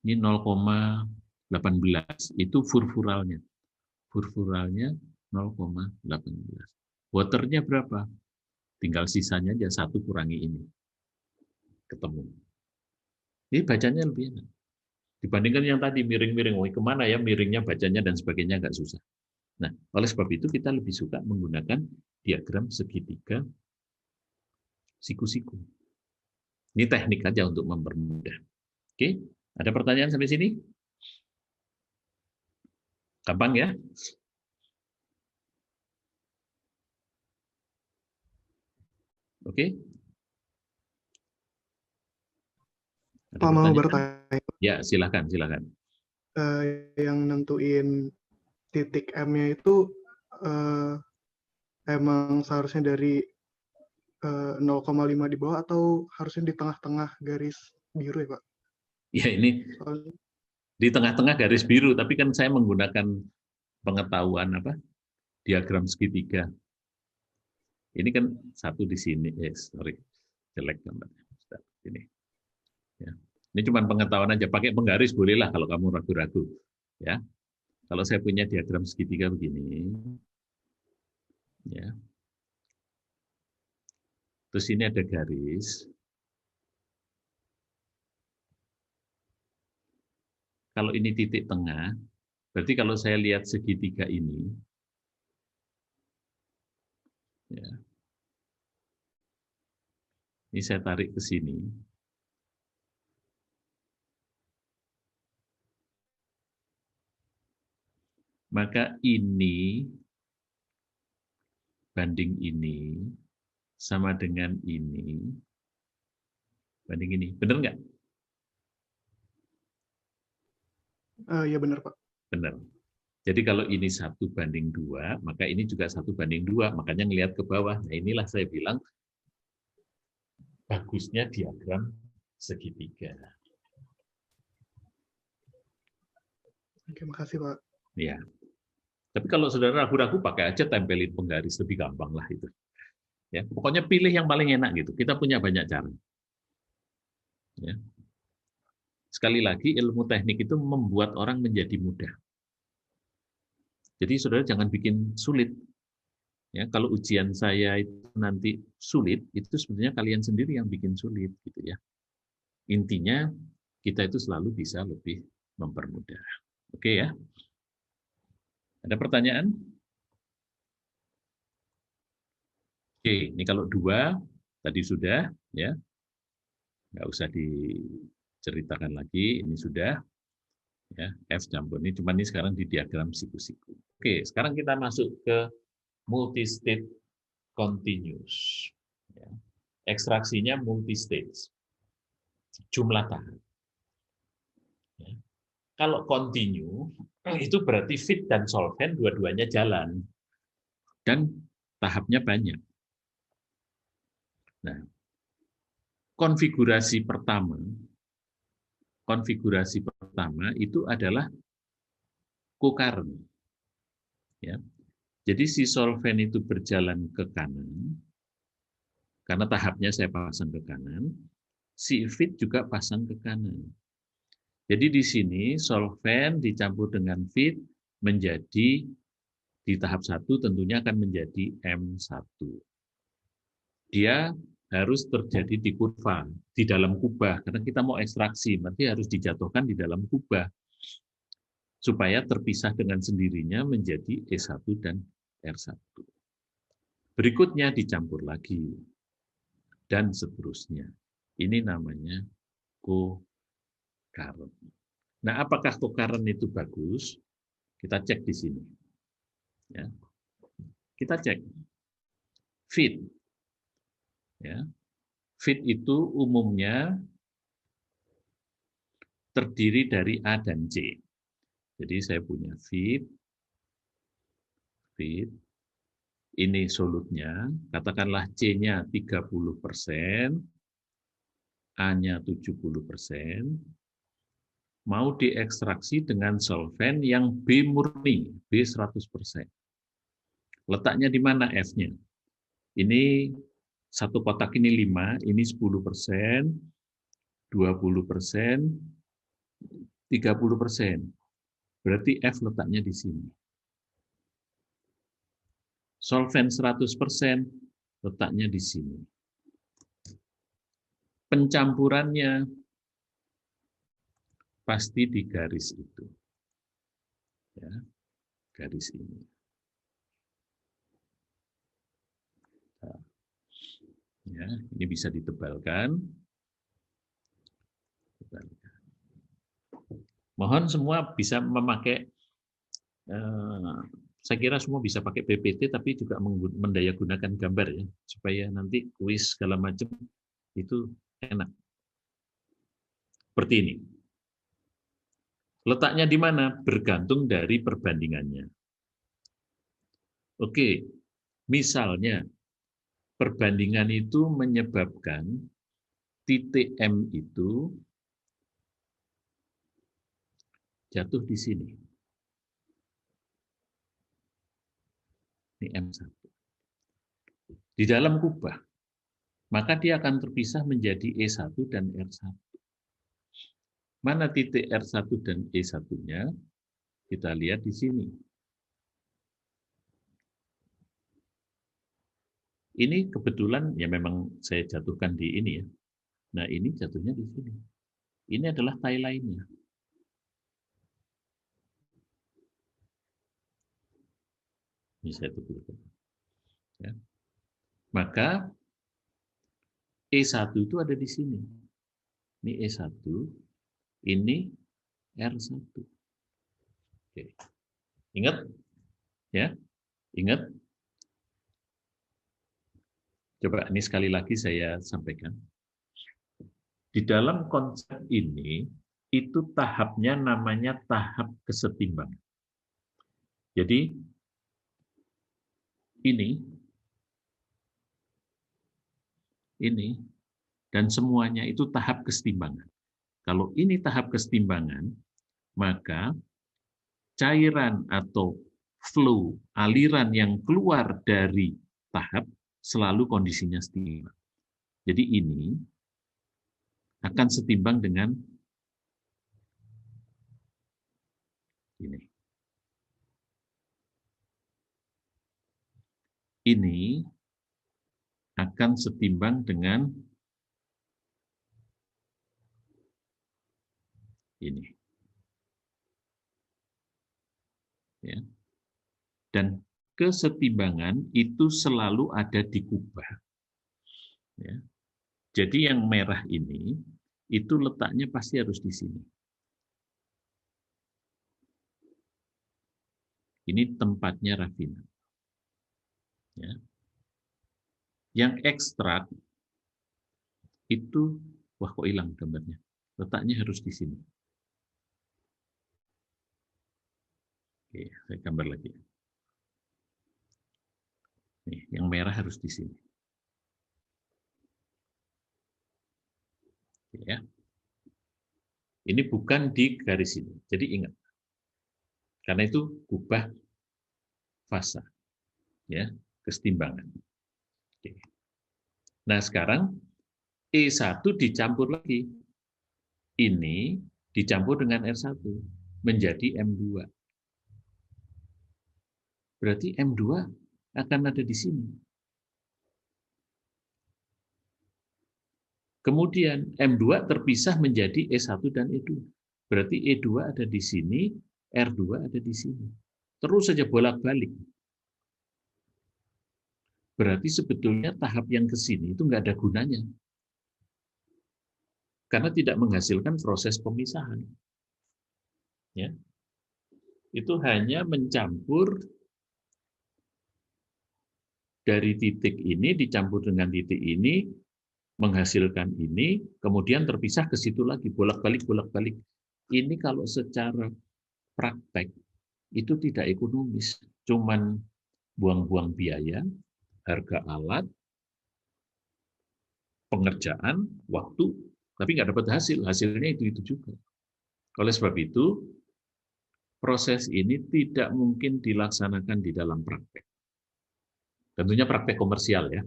[SPEAKER 1] ini 0,18, itu furfuralnya. Furfuralnya 0,18. Waternya berapa? Tinggal sisanya aja 1 kurangi ini. Ketemu. Ini bacanya lebih enak. Dibandingkan yang tadi miring-miring, kemana ya miringnya, bacanya, dan sebagainya, nggak susah. Nah, oleh sebab itu kita lebih suka menggunakan diagram segitiga siku-siku. Ini teknik aja untuk mempermudah. Oke, ada pertanyaan sampai sini? Gampang ya? Oke. Ada
[SPEAKER 8] Pak, mau
[SPEAKER 1] pertanyaan?
[SPEAKER 8] bertanya,
[SPEAKER 1] Ya, silakan.
[SPEAKER 8] yang nentuin titik M-nya itu emang seharusnya dari 0,5 di bawah atau harusnya di tengah-tengah garis biru ya, Pak?
[SPEAKER 1] Ya, ini
[SPEAKER 8] Soalnya,
[SPEAKER 1] di tengah-tengah garis biru, tapi kan saya menggunakan pengetahuan diagram segitiga. Ini kan satu di sini, sorry, jelek gambarnya. Ini. Ya. Ini cuma pengetahuan aja, pakai penggaris bolehlah kalau kamu ragu-ragu. Ya, kalau saya punya diagram segitiga begini, ya. Terus ini ada garis. Kalau ini titik tengah, berarti kalau saya lihat segitiga ini, ya, ini saya tarik ke sini. Maka ini banding ini sama dengan ini banding ini. Benar nggak?
[SPEAKER 8] ya benar, Pak.
[SPEAKER 1] Benar. Jadi kalau ini 1:2, maka ini juga 1:2. Makanya ngelihat ke bawah. Nah, inilah saya bilang bagusnya diagram segitiga.
[SPEAKER 8] Oke, makasih, Pak.
[SPEAKER 1] Ya. Tapi kalau saudara ragu-ragu, pakai aja tempelin penggaris, lebih gampang lah itu. Ya, pokoknya pilih yang paling enak gitu. Kita punya banyak cara. Ya. Sekali lagi, ilmu teknik itu membuat orang menjadi mudah. Jadi saudara jangan bikin sulit. Ya, kalau ujian saya itu nanti sulit, itu sebenarnya kalian sendiri yang bikin sulit, gitu ya. Intinya kita itu selalu bisa lebih mempermudah. Oke ya. Ada pertanyaan? Oke, ini kalau 2 tadi sudah, ya, nggak usah diceritakan lagi. Ini sudah, ya, F campur ini. Cuma ini sekarang di diagram siku-siku. Oke, sekarang kita masuk ke multi-state continuous. Ya. Ekstraksinya multi-stage. Jumlah tahap. Ya. Kalau continue, itu berarti feed dan solvent dua-duanya jalan. Dan tahapnya banyak. Nah, konfigurasi pertama itu adalah co-current. Ya. Jadi si solvent itu berjalan ke kanan, karena tahapnya saya pasang ke kanan, si feed juga pasang ke kanan. Jadi di sini solvent dicampur dengan feed menjadi di tahap 1 tentunya akan menjadi M1. Dia harus terjadi di kurva, di dalam kubah, karena kita mau ekstraksi, nanti harus dijatuhkan di dalam kubah, supaya terpisah dengan sendirinya menjadi E1 dan R1. Berikutnya dicampur lagi, dan seterusnya. Ini namanya co-current. Nah, apakah co-current itu bagus? Kita cek di sini. Ya. Kita cek. Feed. Ya. Feed itu umumnya terdiri dari A dan C. Jadi saya punya feed, ini solutnya, katakanlah C-nya 30%, A-nya 70%, mau diekstraksi dengan solvent yang B murni, B 100%. Letaknya di mana F-nya? Ini satu kotak ini 5, ini 10%, 20%, 30%. Berarti F letaknya di sini. Solvent 100% letaknya di sini. Pencampurannya pasti di garis itu. Ya, garis ini. Ya, ini bisa ditebalkan. Mohon semua bisa memakai, saya kira semua bisa pakai PPT, tapi juga mendayagunakan gambar ya, supaya nanti kuis segala macam itu enak. Seperti ini. Letaknya di mana? Bergantung dari perbandingannya. Oke, misalnya perbandingan itu menyebabkan titik M itu jatuh di sini. Ini M1. Di dalam kubah, maka dia akan terpisah menjadi E1 dan R1. Mana titik R1 dan E1-nya? Kita lihat di sini. Ini kebetulan ya memang saya jatuhkan di ini ya. Nah, ini jatuhnya di sini. Ini adalah tie line-nya. Ini saya tuliskan. Ya. Maka E1 itu ada di sini. Ini E1, ini R1. Oke. Ingat? Ya, ingat? Coba ini sekali lagi saya sampaikan. Di dalam konsep ini, itu tahapnya namanya tahap kesetimbangan. Jadi, ini, dan semuanya itu tahap kesetimbangan. Kalau ini tahap kesetimbangan, maka cairan atau flow, aliran yang keluar dari tahap selalu kondisinya setimbang. Jadi ini akan setimbang dengan ini. Ini akan setimbang dengan ini. Ya. Dan kesetimbangan itu selalu ada di kubah. Ya. Jadi yang merah ini, itu letaknya pasti harus di sini. Ini tempatnya rafinan. Ya. Yang ekstrak, itu, wah kok hilang gambarnya. Letaknya harus di sini. Oke, saya gambar lagi. Nih, yang merah harus di sini. Ya. Ini bukan di garis ini. Jadi ingat. Karena itu kubah fasa. Ya, kesetimbangan. Oke. Nah, sekarang E1 dicampur lagi. Ini dicampur dengan R1 menjadi M2. Berarti M2 akan ada di sini. Kemudian M2 terpisah menjadi E1 dan E2. Berarti E2 ada di sini, R2 ada di sini. Terus saja bolak-balik. Berarti sebetulnya tahap yang ke sini itu nggak ada gunanya. Karena tidak menghasilkan proses pemisahan. Ya. Itu hanya mencampur dari titik ini dicampur dengan titik ini, menghasilkan ini, kemudian terpisah ke situ lagi, bolak-balik, bolak-balik. Ini kalau secara praktek, itu tidak ekonomis. Cuman buang-buang biaya, harga alat, pengerjaan, waktu, tapi nggak dapat hasil. Hasilnya itu juga. Oleh sebab itu, proses ini tidak mungkin dilaksanakan di dalam praktek. Tentunya praktek komersial ya.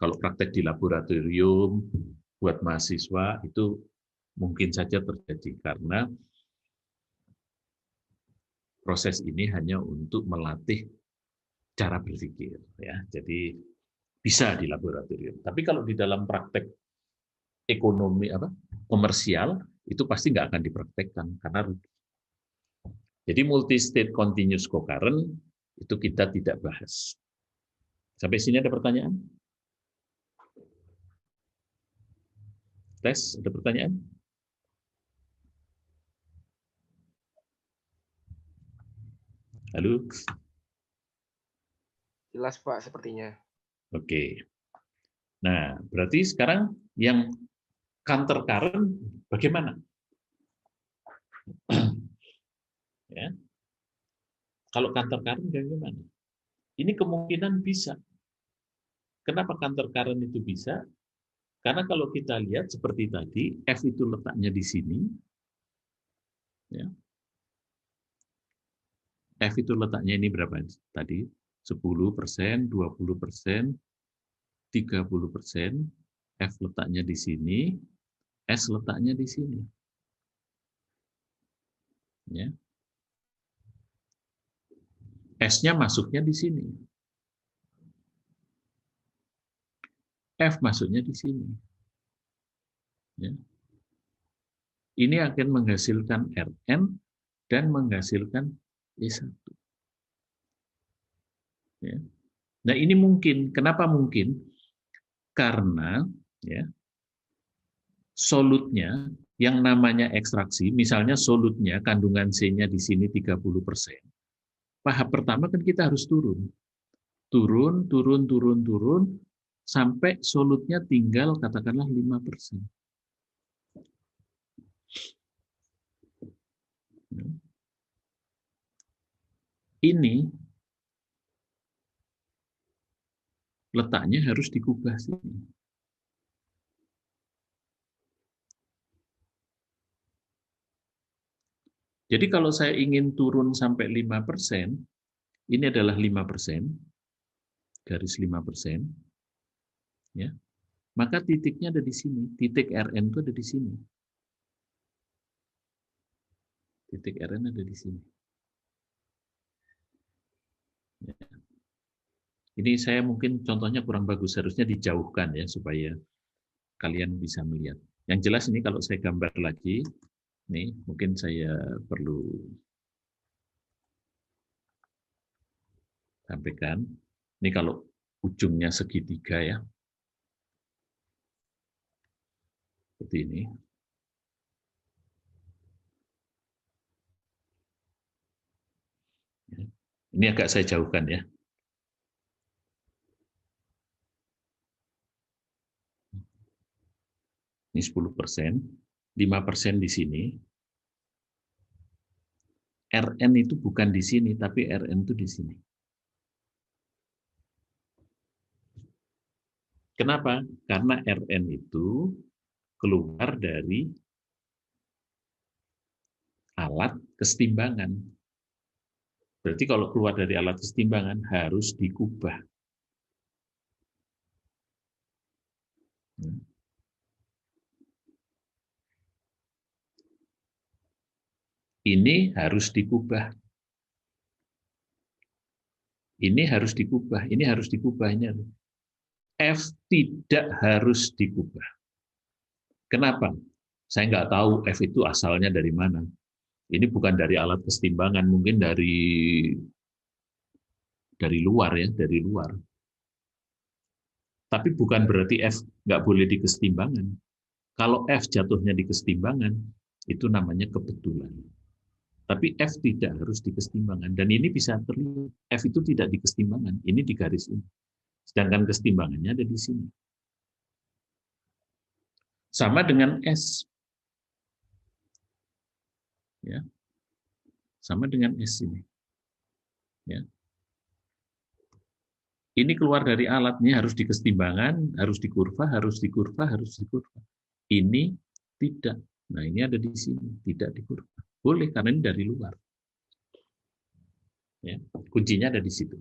[SPEAKER 1] Kalau praktek di laboratorium buat mahasiswa itu mungkin saja terjadi karena proses ini hanya untuk melatih cara berpikir ya. Jadi bisa di laboratorium. Tapi kalau di dalam praktek ekonomi komersial itu pasti nggak akan dipraktekkan karena rugi. Jadi multi-state continuous concurrent itu kita tidak bahas. Sampai sini ada pertanyaan? Tes, ada pertanyaan? Halo?
[SPEAKER 4] Jelas Pak sepertinya.
[SPEAKER 1] Oke. Nah, berarti sekarang yang counter current bagaimana? Ya. Kalau counter current bagaimana? Ini kemungkinan bisa. Kenapa counter current itu bisa? Karena kalau kita lihat seperti tadi, F itu letaknya di sini. Ya. F itu letaknya ini berapa tadi? 10%, 20%, 30%. F letaknya di sini, S letaknya di sini. Ya. S-nya masuknya di sini. F masuknya di sini. Ya. Ini akan menghasilkan Rn dan menghasilkan E1. Ya. Nah ini mungkin. Kenapa mungkin? Karena ya, solutnya yang namanya ekstraksi, misalnya solutnya kandungan C-nya di sini 30%. Tahap pertama kan kita harus turun. Turun, sampai solutnya tinggal katakanlah 5%. Ini letaknya harus dikubah sini. Jadi kalau saya ingin turun sampai 5%, ini adalah 5%, garis 5%, ya, maka titiknya ada di sini. Titik Rn itu ada di sini. Titik Rn ada di sini. Ya. Ini saya mungkin contohnya kurang bagus, harusnya dijauhkan ya supaya kalian bisa melihat. Yang jelas ini kalau saya gambar lagi, nih mungkin saya perlu sampaikan. Ini kalau ujungnya segitiga ya, seperti ini. Ini agak saya jauhkan ya. Ini 10%, 5% di sini. Rn itu bukan di sini, tapi Rn itu di sini. Kenapa? Karena Rn itu keluar dari alat kesetimbangan. Berarti kalau keluar dari alat kesetimbangan harus dikubah. Ini harus dikubah. Ini harus dikubah. Ini harus dikubahnya. F tidak harus dikubah. Kenapa? Saya nggak tahu F itu asalnya dari mana. Ini bukan dari alat kesetimbangan, mungkin dari luar ya, dari luar. Tapi bukan berarti F nggak boleh di kesetimbangan. Kalau F jatuhnya di kesetimbangan, itu namanya kebetulan. Tapi F tidak harus di kesetimbangan. Dan ini bisa terlihat. F itu tidak di kesetimbangan. Ini di garis ini. Sedangkan kesetimbangannya ada di sini. Sama dengan S. Ya. Sama dengan S ini. Ya. Ini keluar dari alatnya harus di kesetimbangan, harus di kurva, harus di kurva, harus di kurva. Ini tidak. Nah, ini ada di sini, tidak di kurva. Boleh, karena ini dari luar. Ya, kuncinya ada di situ.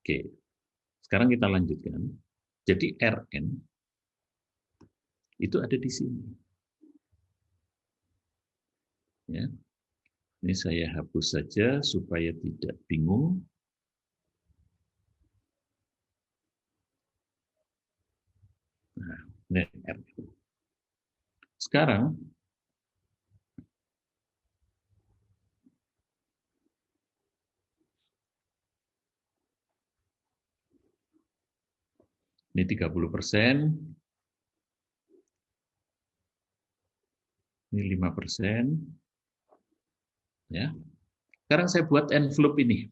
[SPEAKER 1] Oke, sekarang kita lanjutkan. Jadi Rn itu ada di sini. Ya, ini saya hapus saja supaya tidak bingung. Nah, ini R. Sekarang ini 30%, ini 5%. Ya. Sekarang saya buat envelope ini.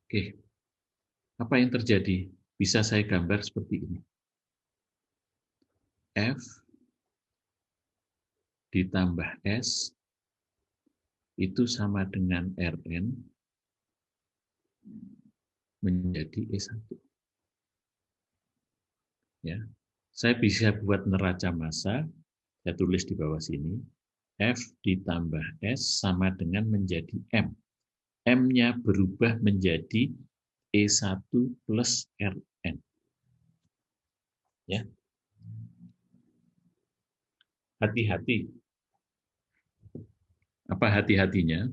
[SPEAKER 1] Oke. Apa yang terjadi? Bisa saya gambar seperti ini. F ditambah S itu sama dengan Rn menjadi E1. Ya. Saya bisa buat neraca massa, saya tulis di bawah sini, F ditambah S sama dengan menjadi M. M-nya berubah menjadi E1 plus Rn. Ya. Hati-hati. Apa hati-hatinya?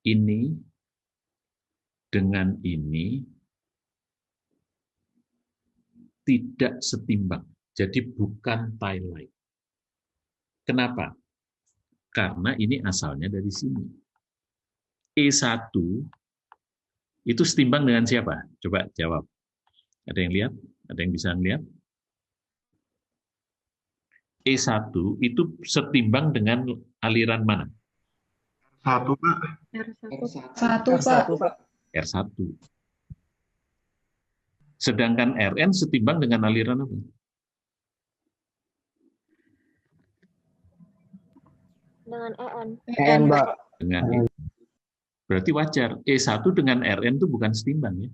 [SPEAKER 1] Ini dengan ini tidak setimbang. Jadi bukan tie line. Kenapa? Karena ini asalnya dari sini. E1 itu setimbang dengan siapa? Coba jawab. Ada yang lihat? Ada yang bisa lihat? E1 itu setimbang dengan aliran mana?
[SPEAKER 8] Satu, Pak.
[SPEAKER 9] Satu, Pak.
[SPEAKER 1] R1. Sedangkan Rn setimbang dengan aliran apa?
[SPEAKER 2] Dengan EN.
[SPEAKER 3] EN, Mbak.
[SPEAKER 1] Dengan E. Berarti wajar. E1 dengan Rn itu bukan setimbang ya.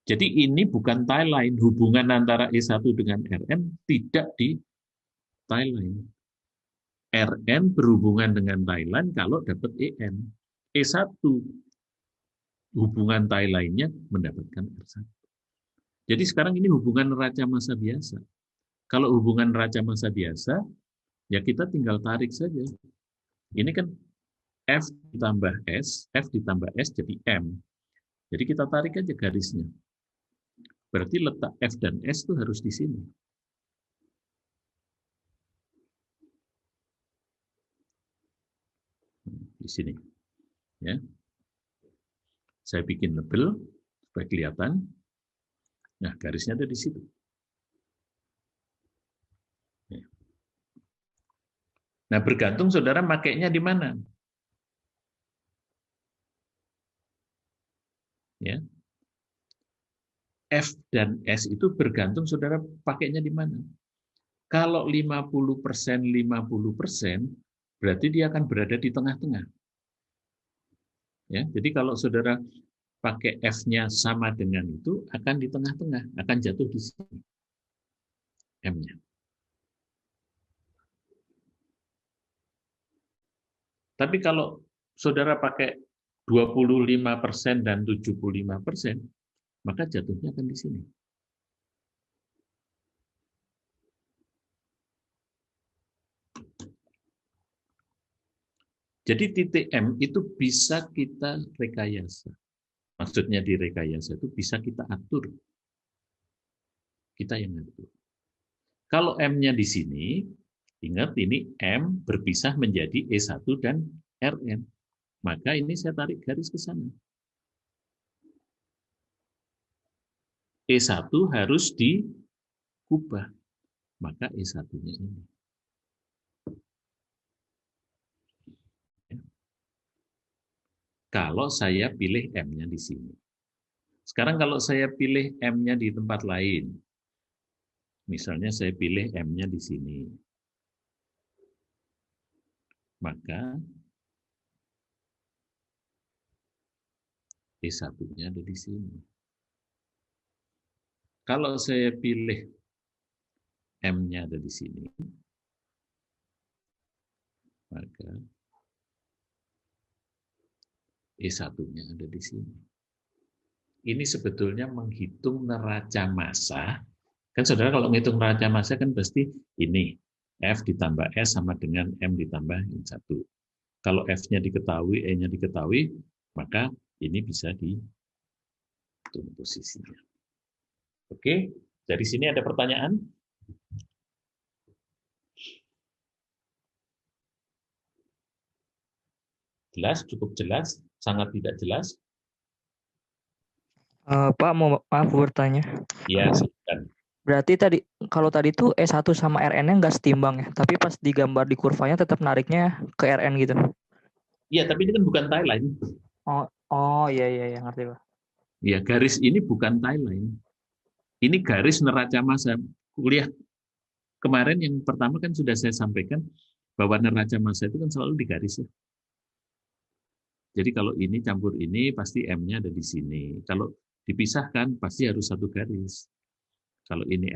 [SPEAKER 1] Jadi ini bukan tie line. Hubungan antara E1 dengan Rn tidak di tie line. Rn berhubungan dengan tie line kalau dapat En. E1 hubungan tie line-nya mendapatkan R1. Jadi sekarang ini hubungan neraca massa biasa. Kalau hubungan neraca massa biasa, ya kita tinggal tarik saja. Ini kan F ditambah S jadi M. Jadi kita tarik aja garisnya. Berarti letak F dan S itu harus di sini. Di sini. Ya. Saya bikin label supaya kelihatan. Nah, garisnya ada di situ. Ya. Nah, bergantung saudara makainya di mana. Ya. F dan S itu bergantung saudara pakainya di mana. Kalau 50%, berarti dia akan berada di tengah-tengah. Ya, jadi kalau saudara pakai F-nya sama dengan itu, akan di tengah-tengah, akan jatuh di sini. M-nya. Tapi kalau saudara pakai 25% dan 75%, maka jatuhnya akan di sini. Jadi titik M itu bisa kita rekayasa. Maksudnya di rekayasa itu bisa kita atur. Kita yang atur. Kalau M-nya di sini, ingat ini M berpisah menjadi E1 dan Rn. Maka ini saya tarik garis ke sana. E1 harus dikubah. Maka E1-nya ini. Kalau saya pilih M-nya di sini. Sekarang kalau saya pilih M-nya di tempat lain, misalnya saya pilih M-nya di sini. maka E1-nya ada di sini. Kalau saya pilih M-nya ada di sini, maka E1-nya ada di sini. Ini sebetulnya menghitung neraca massa. Kan saudara kalau menghitung neraca massa kan pasti ini, F ditambah S sama dengan M ditambah yang 1. Kalau F-nya diketahui, E-nya diketahui, maka ini bisa dihitung posisinya. Oke, dari sini ada pertanyaan? Jelas, cukup jelas, sangat tidak jelas?
[SPEAKER 10] Pak, maaf bertanya.
[SPEAKER 1] Ya, silakan.
[SPEAKER 10] Berarti kalau tadi tuh E1 sama RN-nya nggak setimbang ya, tapi pas digambar di kurvanya tetap nariknya ke RN gitu.
[SPEAKER 1] Iya, tapi ini kan bukan tie line.
[SPEAKER 10] Iya, ngerti Pak.
[SPEAKER 1] Ya, garis ini bukan tie line. Ini garis neraca massa. Kuliah kemarin yang pertama kan sudah saya sampaikan bahwa neraca massa itu kan selalu di garis ya. Jadi kalau ini campur ini pasti M-nya ada di sini. Kalau dipisahkan pasti harus satu garis. Kalau ini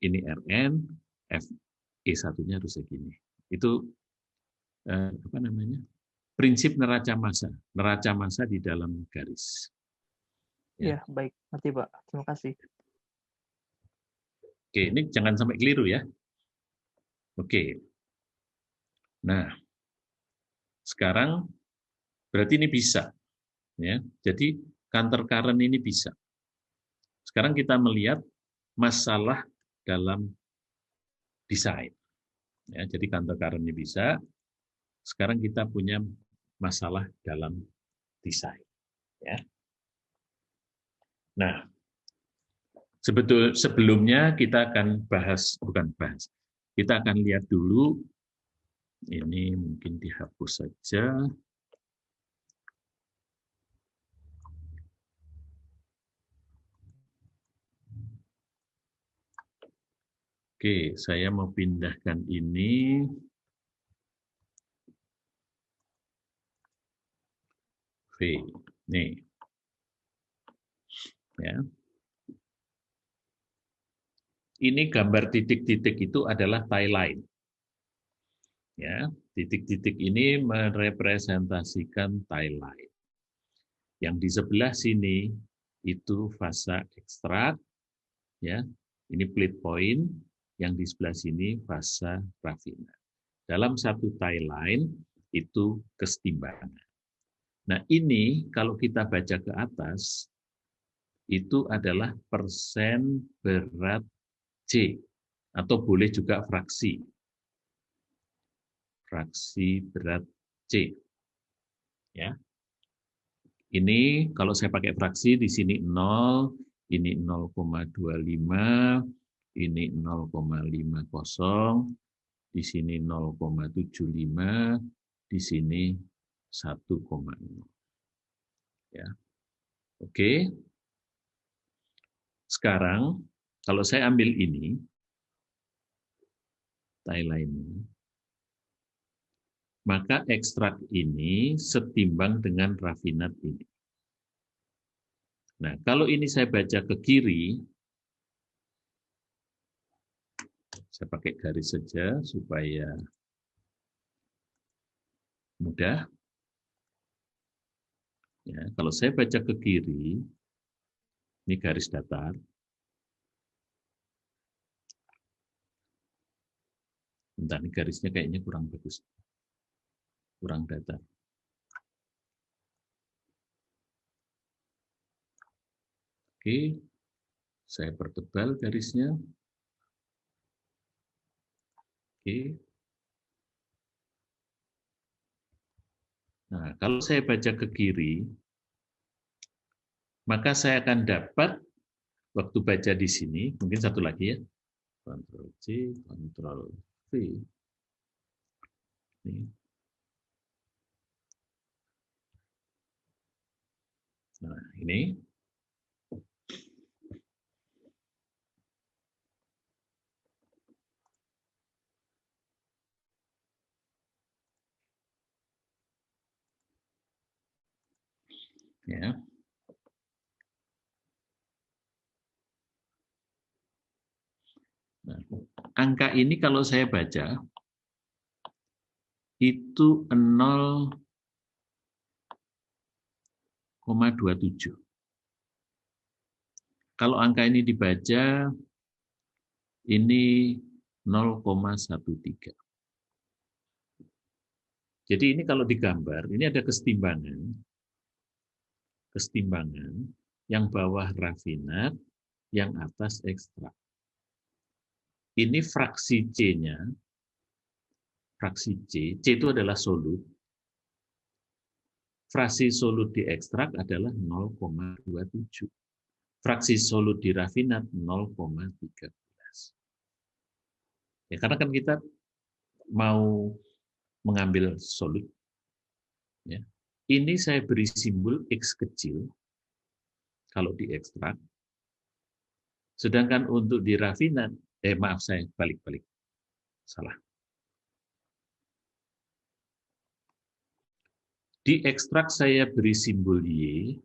[SPEAKER 1] RN, F E1-nya harus segini. Itu apa namanya? Prinsip neraca massa di dalam garis.
[SPEAKER 10] Ya, baik, ngerti Pak. Terima kasih.
[SPEAKER 1] Oke, ini jangan sampai keliru ya. Oke. Nah, sekarang berarti ini bisa, ya. Jadi counter current ini bisa. Sekarang kita melihat masalah dalam desain. Ya, jadi counter current ini bisa. Sekarang kita punya masalah dalam desain. Ya. Nah, sebelumnya kita akan kita akan lihat dulu. Ini mungkin dihapus saja. Oke, saya mau pindahkan ini. V. Nih. Ya. Ini gambar titik-titik itu adalah tie line. Ya, titik-titik ini merepresentasikan tie line. Yang di sebelah sini itu fasa ekstrak, ya. Ini plate point, yang di sebelah sini fasa rafinat. Dalam satu tie line itu kesetimbangan. Nah, ini kalau kita baca ke atas itu adalah persen berat C atau boleh juga fraksi. Fraksi berat C. Ya. Ini kalau saya pakai fraksi di sini 0, ini 0,25, ini 0,50, di sini 0,75, di sini 1,0. Ya. Oke. Sekarang kalau saya ambil ini tie line, maka ekstrak ini setimbang dengan rafinat ini. Nah, kalau ini saya baca ke kiri, saya pakai garis saja supaya mudah. Ya, kalau saya baca ke kiri, ini garis datar. Bentar, ini garisnya kayaknya kurang bagus. Kurang datar. Oke, saya pertebal garisnya. Oke. Nah, kalau saya baca ke kiri, maka saya akan dapat waktu baca di sini, mungkin satu lagi ya. Ctrl C, Ctrl V. Ini. Nah, ini. Ya. Nah, angka ini kalau saya baca itu 0,27. Kalau angka ini dibaca ini 0,13. Jadi ini kalau digambar, ini ada kesetimbangan yang bawah rafinat, yang atas ekstrak. Ini fraksi C-nya, fraksi C itu adalah solut. Fraksi solut di ekstrak adalah 0,27. Fraksi solut di rafinat 0,13. Ya, karena kan kita mau mengambil solut. Ya. Ini saya beri simbol X kecil kalau di ekstrak. Sedangkan untuk di rafinat, maaf saya balik-balik. Salah. Di ekstrak saya beri simbol Y,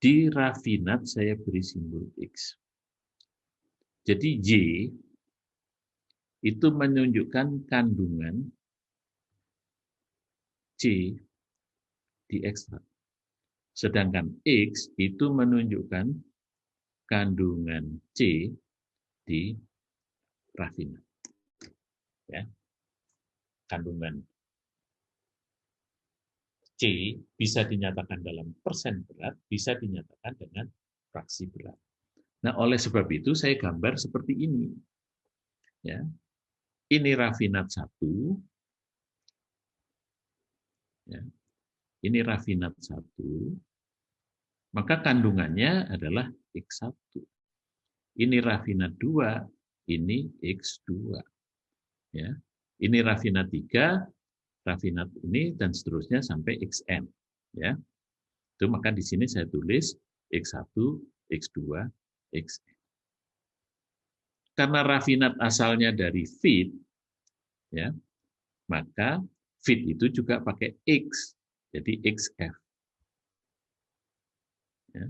[SPEAKER 1] di rafinat saya beri simbol X. Jadi Y itu menunjukkan kandungan C di ekstrak. Sedangkan X itu menunjukkan kandungan C di rafinat. Ya. Kandungan C bisa dinyatakan dalam persen berat, bisa dinyatakan dengan fraksi berat. Nah, oleh sebab itu saya gambar seperti ini. Ya. Ini rafinat 1. Ya. Ini rafinat 1. Maka kandungannya adalah X1. Ini rafinat 2, ini X2. Ya. Ini rafinat 3, rafinat ini dan seterusnya sampai XN. Ya. Itu maka di sini saya tulis X1, X2, XN. Karena rafinat asalnya dari feed, ya, maka feed itu juga pakai X, jadi XF. Ya.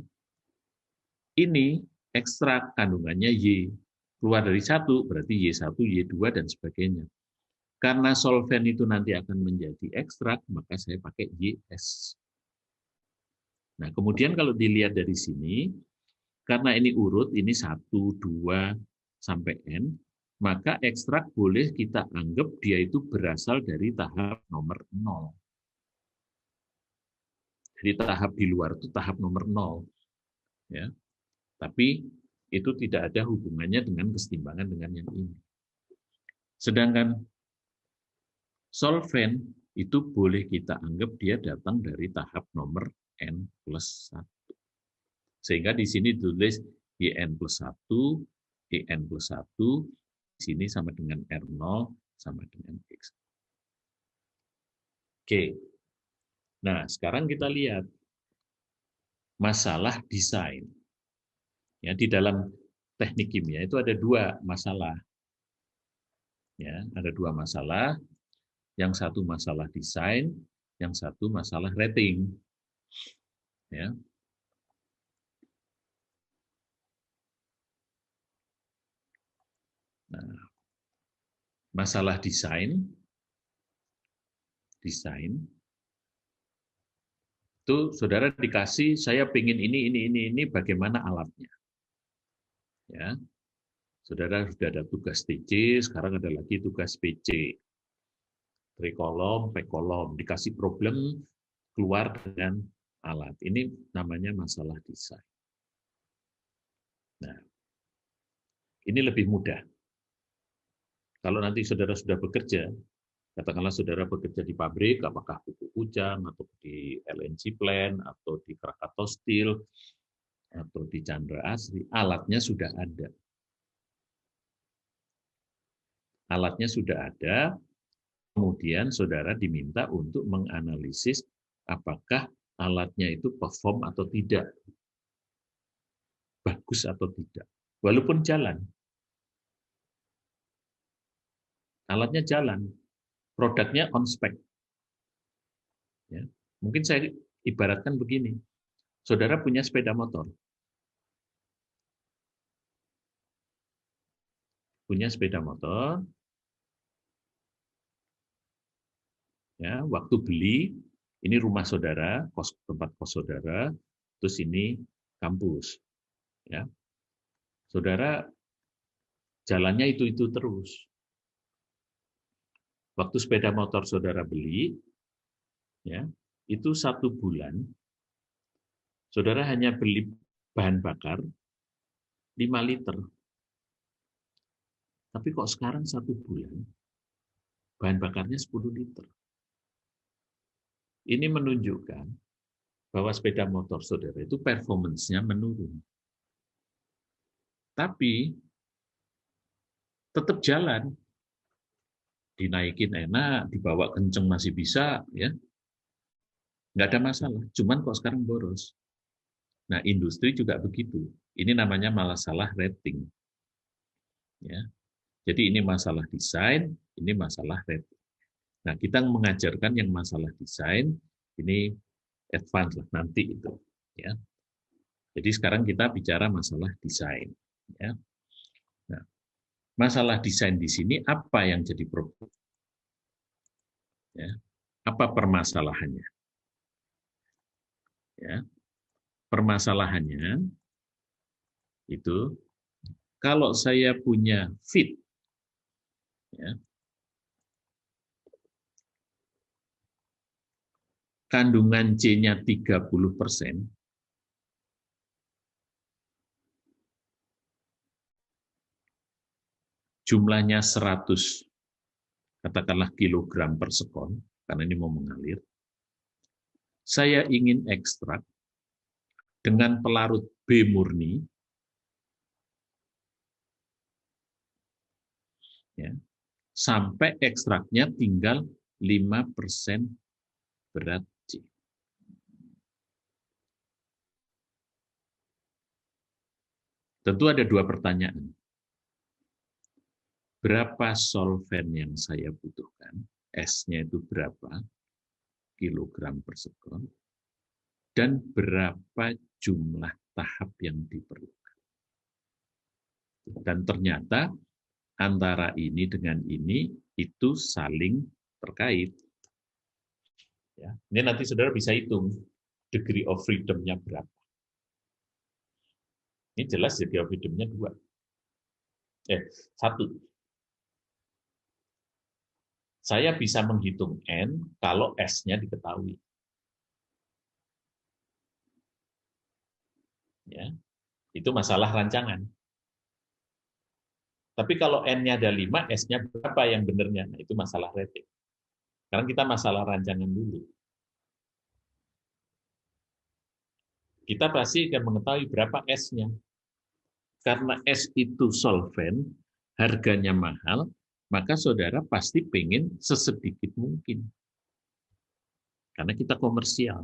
[SPEAKER 1] Ini ekstrak kandungannya Y, keluar dari 1, berarti Y1, Y2, dan sebagainya. Karena solvent itu nanti akan menjadi ekstrak, maka saya pakai YS. Nah, kemudian kalau dilihat dari sini, karena ini urut, ini 1, 2, sampai N, maka ekstrak boleh kita anggap dia itu berasal dari tahap nomor 0. Jadi tahap di luar itu tahap nomor 0. Ya. Tapi itu tidak ada hubungannya dengan kesetimbangan dengan yang ini. Sedangkan solvent itu boleh kita anggap dia datang dari tahap nomor N+1. Sehingga di sini ditulis YN+1, EN+1, di sini sama dengan R0, sama dengan X. Oke. Nah, sekarang kita lihat masalah desain. Ya, di dalam teknik kimia itu ada 2 masalah. Ya, ada 2 masalah. Yang satu masalah desain, yang satu masalah rating. Ya. Nah, masalah desain itu saudara dikasih, saya pengen ini, bagaimana alatnya. Ya, saudara sudah ada tugas TC, sekarang ada lagi tugas PC. Trikolom, pekolom, dikasih problem, keluar dengan alat. Ini namanya masalah desain. Nah, ini lebih mudah. Kalau nanti saudara sudah bekerja, katakanlah saudara bekerja di pabrik, apakah Pupuk Ujang, atau di LNG Plant, atau di Krakatau Steel, atau di Chandra Asri, alatnya sudah ada. Alatnya sudah ada, kemudian saudara diminta untuk menganalisis apakah alatnya itu perform atau tidak, bagus atau tidak, walaupun jalan. Alatnya jalan, produknya on spec. Ya. Mungkin saya ibaratkan begini. Saudara punya sepeda motor. Punya sepeda motor. Ya, waktu beli, ini rumah saudara, tempat kos saudara, terus ini kampus. Ya. Saudara jalannya itu terus. Waktu sepeda motor saudara beli, ya, itu 1 bulan, saudara hanya beli bahan bakar 5 liter. Tapi kok sekarang 1 bulan, bahan bakarnya 10 liter. Ini menunjukkan bahwa sepeda motor saudara itu performance-nya menurun. Tapi tetap jalan. Dinaikin enak, dibawa kenceng masih bisa, ya. Nggak ada masalah. Cuman kok sekarang boros. Nah, industri juga begitu. Ini namanya masalah rating. Ya. Jadi ini masalah desain, ini masalah rating. Nah, kita mengajarkan yang masalah desain, ini advance lah nanti itu. Ya. Jadi sekarang kita bicara masalah desain. Ya. Nah, masalah desain di sini apa yang jadi problem? Ya. Apa permasalahannya? Ya. Permasalahannya itu kalau saya punya fit, ya, kandungan C-nya 30%, jumlahnya 100, katakanlah kilogram per sekon, karena ini mau mengalir, saya ingin ekstrak dengan pelarut B murni, ya, sampai ekstraknya tinggal 5% berat C. Tentu ada 2 pertanyaan. Berapa solvent yang saya butuhkan? S-nya itu berapa kilogram per sekon? Dan berapa jumlah tahap yang diperlukan? Dan ternyata antara ini dengan ini itu saling terkait. Ya, ini nanti saudara bisa hitung degree of freedom-nya berapa. Ini jelas degree of freedom-nya 1. Saya bisa menghitung N kalau S-nya diketahui. Ya, itu masalah rancangan. Tapi kalau N-nya ada 5, S-nya berapa yang benarnya? Nah, itu masalah rating. Sekarang kita masalah rancangan dulu. Kita pasti akan mengetahui berapa S-nya. Karena S itu solvent, harganya mahal, maka saudara pasti pengen sesedikit mungkin. Karena kita komersial.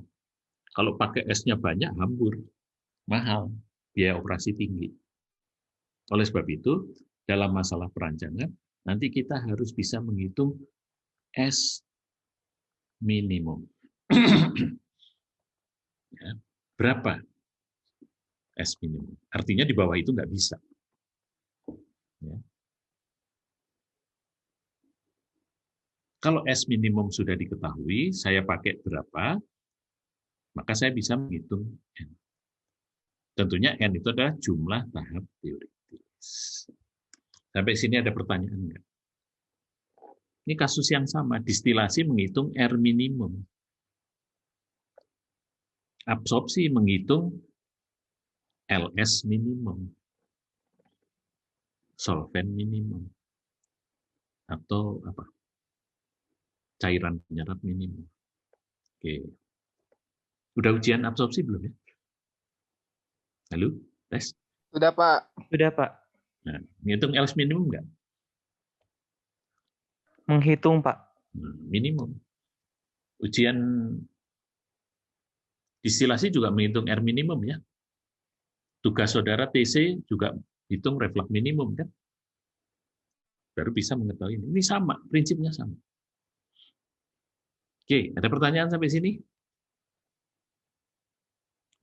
[SPEAKER 1] Kalau pakai S-nya banyak, hambur. Mahal, biaya operasi tinggi. Oleh sebab itu, dalam masalah perancangan, nanti kita harus bisa menghitung S minimum. Ya, berapa S minimum? Artinya di bawah itu nggak bisa. Ya. Kalau S minimum sudah diketahui, saya pakai berapa, maka saya bisa menghitung N. Tentunya N itu adalah jumlah tahap teoritis. Sampai sini ada pertanyaan enggak? Ini kasus yang sama, distilasi menghitung R minimum. Absorpsi menghitung LS minimum. Solvent minimum. Atau apa? Cairan penyerap minimum. Oke. Udah ujian absorpsi belum ya? Halo, tes?
[SPEAKER 5] Sudah, Pak.
[SPEAKER 7] Sudah, Pak.
[SPEAKER 1] Nah, menghitung LS minimum enggak?
[SPEAKER 7] Menghitung, Pak.
[SPEAKER 1] Minimum. Ujian distilasi juga menghitung R minimum ya. Tugas saudara TC juga hitung reflux minimum kan. Baru bisa mengetahui ini. Ini sama, prinsipnya sama. Oke, ada pertanyaan sampai sini?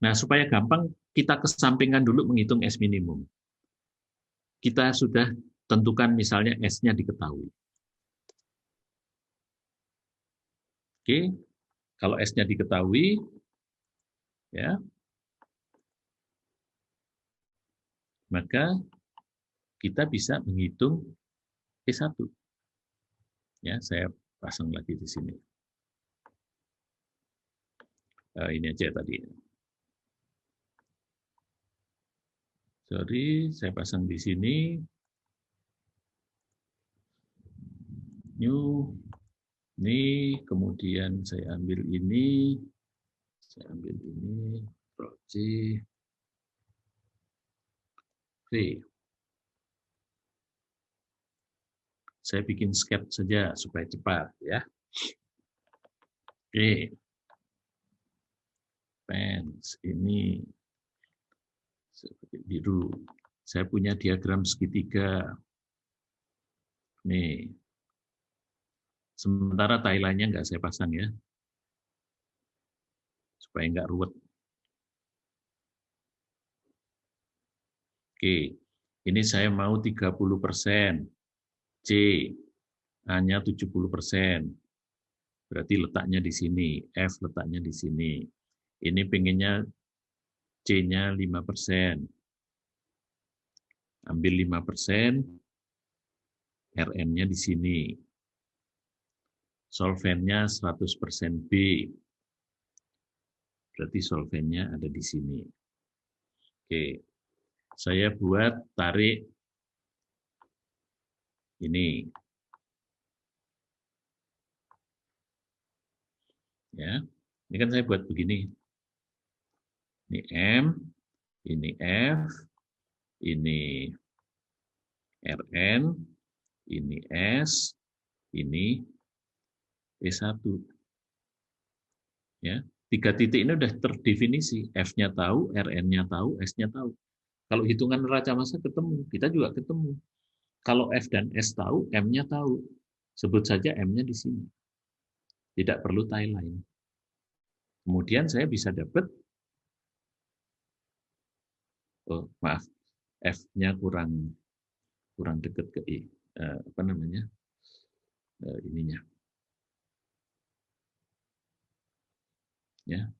[SPEAKER 1] Nah, supaya gampang, kita kesampingkan dulu menghitung S minimum. Kita sudah tentukan misalnya S-nya diketahui. Oke, kalau S-nya diketahui, ya, maka kita bisa menghitung E1. Ya, saya pasang lagi di sini. Ini aja tadi. Sorry, saya pasang di sini. New, ini, kemudian saya ambil ini, C, V. Saya bikin sketch saja supaya cepat, ya. Oke. Pens, ini seperti biru. Saya punya diagram segitiga. Nih. Sementara timeline-nya nggak saya pasang ya. Supaya nggak ruwet. Oke. Ini saya mau 30%. C. A-nya 70%. Berarti letaknya di sini. F letaknya di sini. Ini pengennya C-nya 5%. Ambil 5%. RN-nya di sini. Solvennya 100% B. Berarti solvennya ada di sini. Oke. Saya buat tarik ini. Ya. Ini kan saya buat begini. Ini M, ini F, ini RN, ini S, ini E1. Ya, 3 titik ini sudah terdefinisi. F-nya tahu, RN-nya tahu, S-nya tahu. Kalau hitungan neraca massa ketemu, kita juga ketemu. Kalau F dan S tahu, M-nya tahu. Sebut saja M-nya di sini. Tidak perlu timeline. Kemudian saya bisa dapat, oh maaf, F-nya kurang dekat ke I. Apa namanya? Ininya. Ya.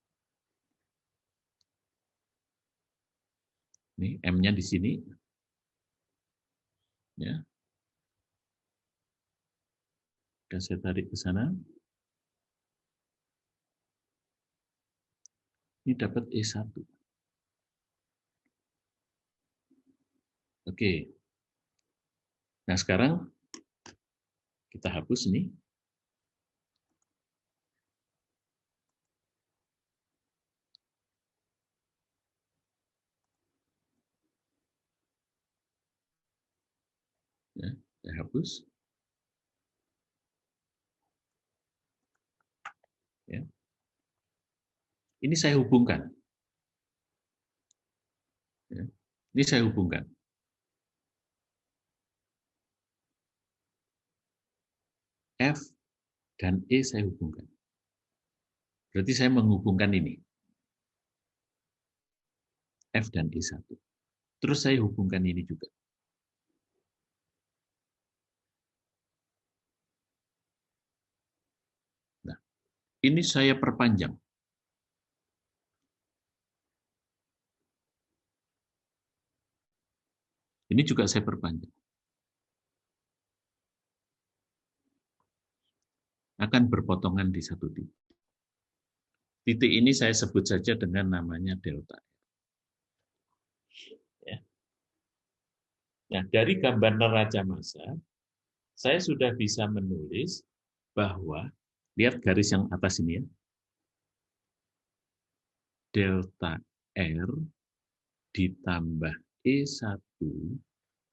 [SPEAKER 1] Ini M-nya di sini. Ya. Dan saya tarik ke sana. Ini dapat E1. Oke. Nah, sekarang kita hapus ini. Ya, saya hapus. Ya. Ini saya hubungkan. Ya. Ini saya hubungkan. F dan E saya hubungkan. Berarti saya menghubungkan ini. F dan E1. Terus saya hubungkan ini juga. Nah, ini saya perpanjang. Ini juga saya perpanjang. Akan berpotongan di satu titik. Titik ini saya sebut saja dengan namanya delta. Ya. Nah, dari gambar neraca massa, saya sudah bisa menulis bahwa, lihat garis yang atas ini ya, delta R ditambah E1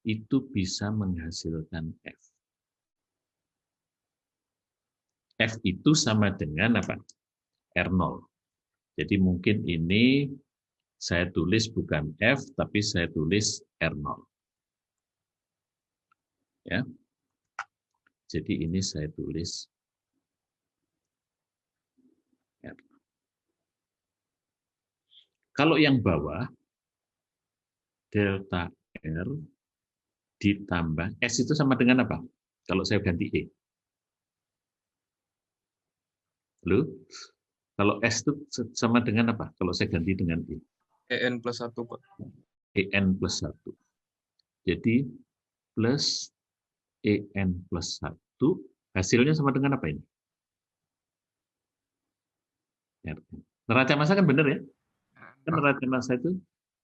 [SPEAKER 1] itu bisa menghasilkan F. F itu sama dengan apa? R0. Jadi mungkin ini saya tulis bukan F, tapi saya tulis R0. Ya. Jadi ini saya tulis R. Kalau yang bawah, delta R ditambah S itu sama dengan apa? Kalau saya ganti E. Halo? Kalau S itu sama dengan apa? Kalau saya ganti dengan E.
[SPEAKER 11] EN plus 1, Pak.
[SPEAKER 1] EN plus 1. Jadi, plus EN plus 1, hasilnya sama dengan apa ini? Neraca massa kan benar ya? Kan neraca massa itu,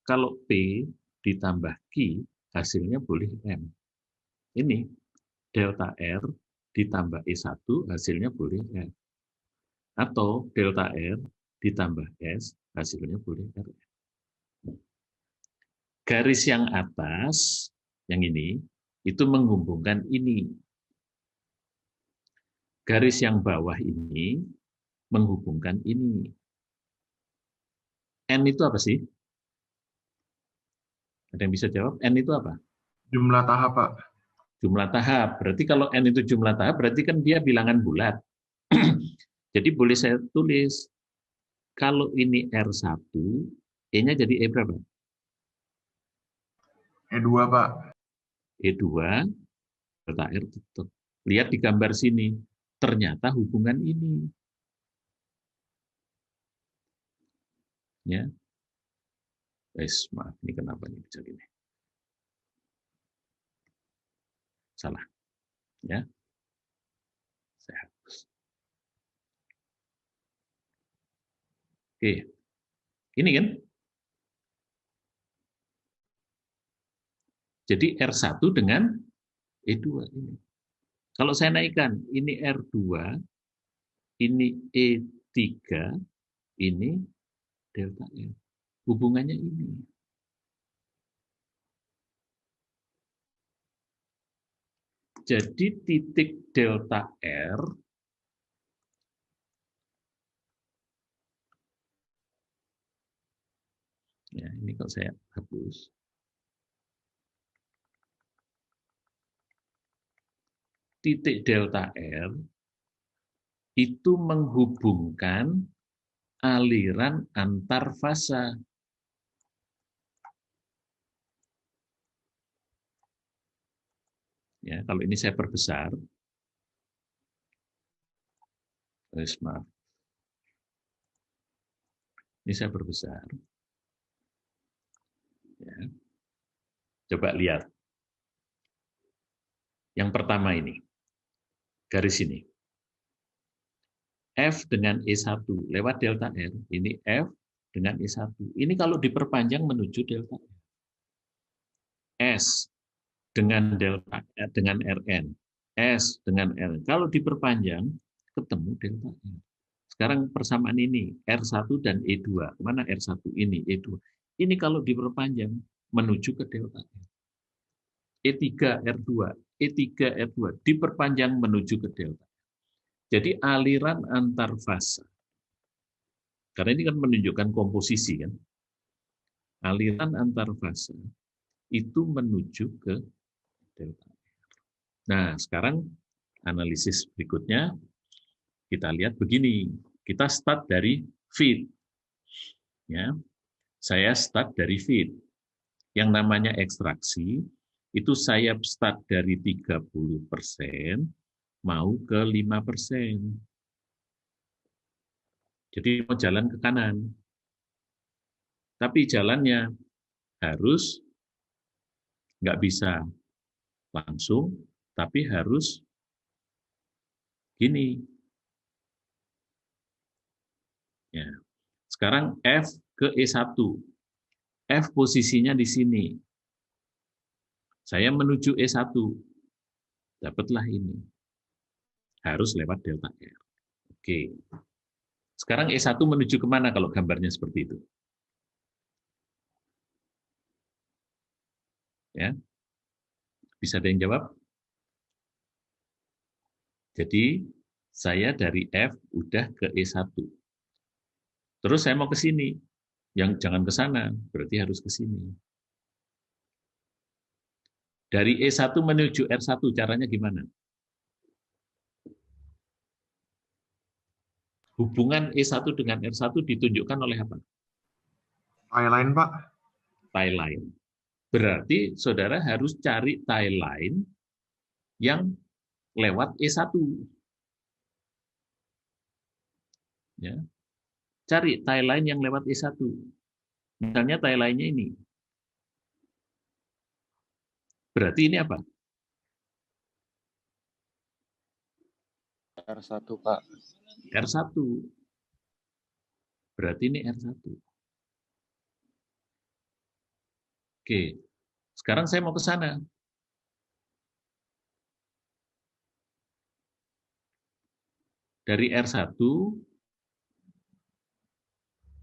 [SPEAKER 1] kalau P ditambah Q, hasilnya boleh M. Ini, delta R ditambah E1, hasilnya boleh R. Atau delta R ditambah S, hasilnya boleh R. Garis yang atas, yang ini, itu menghubungkan ini. Garis yang bawah ini menghubungkan ini. N itu apa sih? Ada yang bisa jawab? N itu apa?
[SPEAKER 11] Jumlah tahap, Pak.
[SPEAKER 1] Jumlah tahap. Berarti kalau N itu jumlah tahap, berarti kan dia bilangan bulat. Jadi boleh saya tulis, kalau ini R1, E-nya jadi E berapa?
[SPEAKER 11] E2, Pak.
[SPEAKER 1] E2, delta R tetap. Lihat di gambar sini, ternyata hubungan ini. Ya. Maaf, ini kenapa ini bisa gini? Salah. Ya. Saya hapus. Oke. Ini kan? Jadi R1 dengan E2 ini. Kalau saya naikkan, ini R2, ini E3, ini delta R. Hubungannya ini. Jadi titik delta R ya, ini kalau saya hapus. Titik delta R itu menghubungkan aliran antar fasa. Ya, kalau ini saya perbesar. Maaf. Ini saya perbesar. Ya. Coba lihat. Yang pertama ini. Garis ini. F dengan E1 lewat delta R. Ini F dengan E1. Ini kalau diperpanjang menuju delta R. S dengan delta R, dengan Rn. S dengan R. Kalau diperpanjang, ketemu delta R. Sekarang persamaan ini, R1 dan E2. Mana R1? Ini, E2. Ini kalau diperpanjang, menuju ke delta R. E3, R2. E3, R2. Diperpanjang menuju ke delta R. Jadi aliran antar fasa. Karena ini kan menunjukkan komposisi kan. Aliran antar fasa itu menuju ke delta R. Nah, sekarang analisis berikutnya kita lihat begini. Kita start dari feed. Ya. Saya start dari feed. Yang namanya ekstraksi itu saya start dari 30% mau ke 5%. Jadi mau jalan ke kanan. Tapi jalannya harus nggak bisa langsung, tapi harus gini. Ya. Sekarang F ke E1. F posisinya di sini. Saya menuju E1. Dapatlah ini. Harus lewat delta R. Oke. Sekarang E1 menuju kemana kalau gambarnya seperti itu? Ya. Bisa ada yang jawab? Jadi, saya dari F udah ke E1. Terus saya mau ke sini. Yang jangan ke sana, berarti harus ke sini. Dari E1 menuju R1, caranya gimana? Hubungan E1 dengan R1 ditunjukkan oleh apa?
[SPEAKER 11] Tie line, Pak.
[SPEAKER 1] Tie line. Berarti saudara harus cari tie line yang lewat E1. Ya. Cari tie line yang lewat E1. Misalnya tie line-nya ini. Berarti ini apa?
[SPEAKER 11] R1, Pak.
[SPEAKER 1] R1. Berarti ini R1. Oke. Sekarang saya mau ke sana. Dari R1,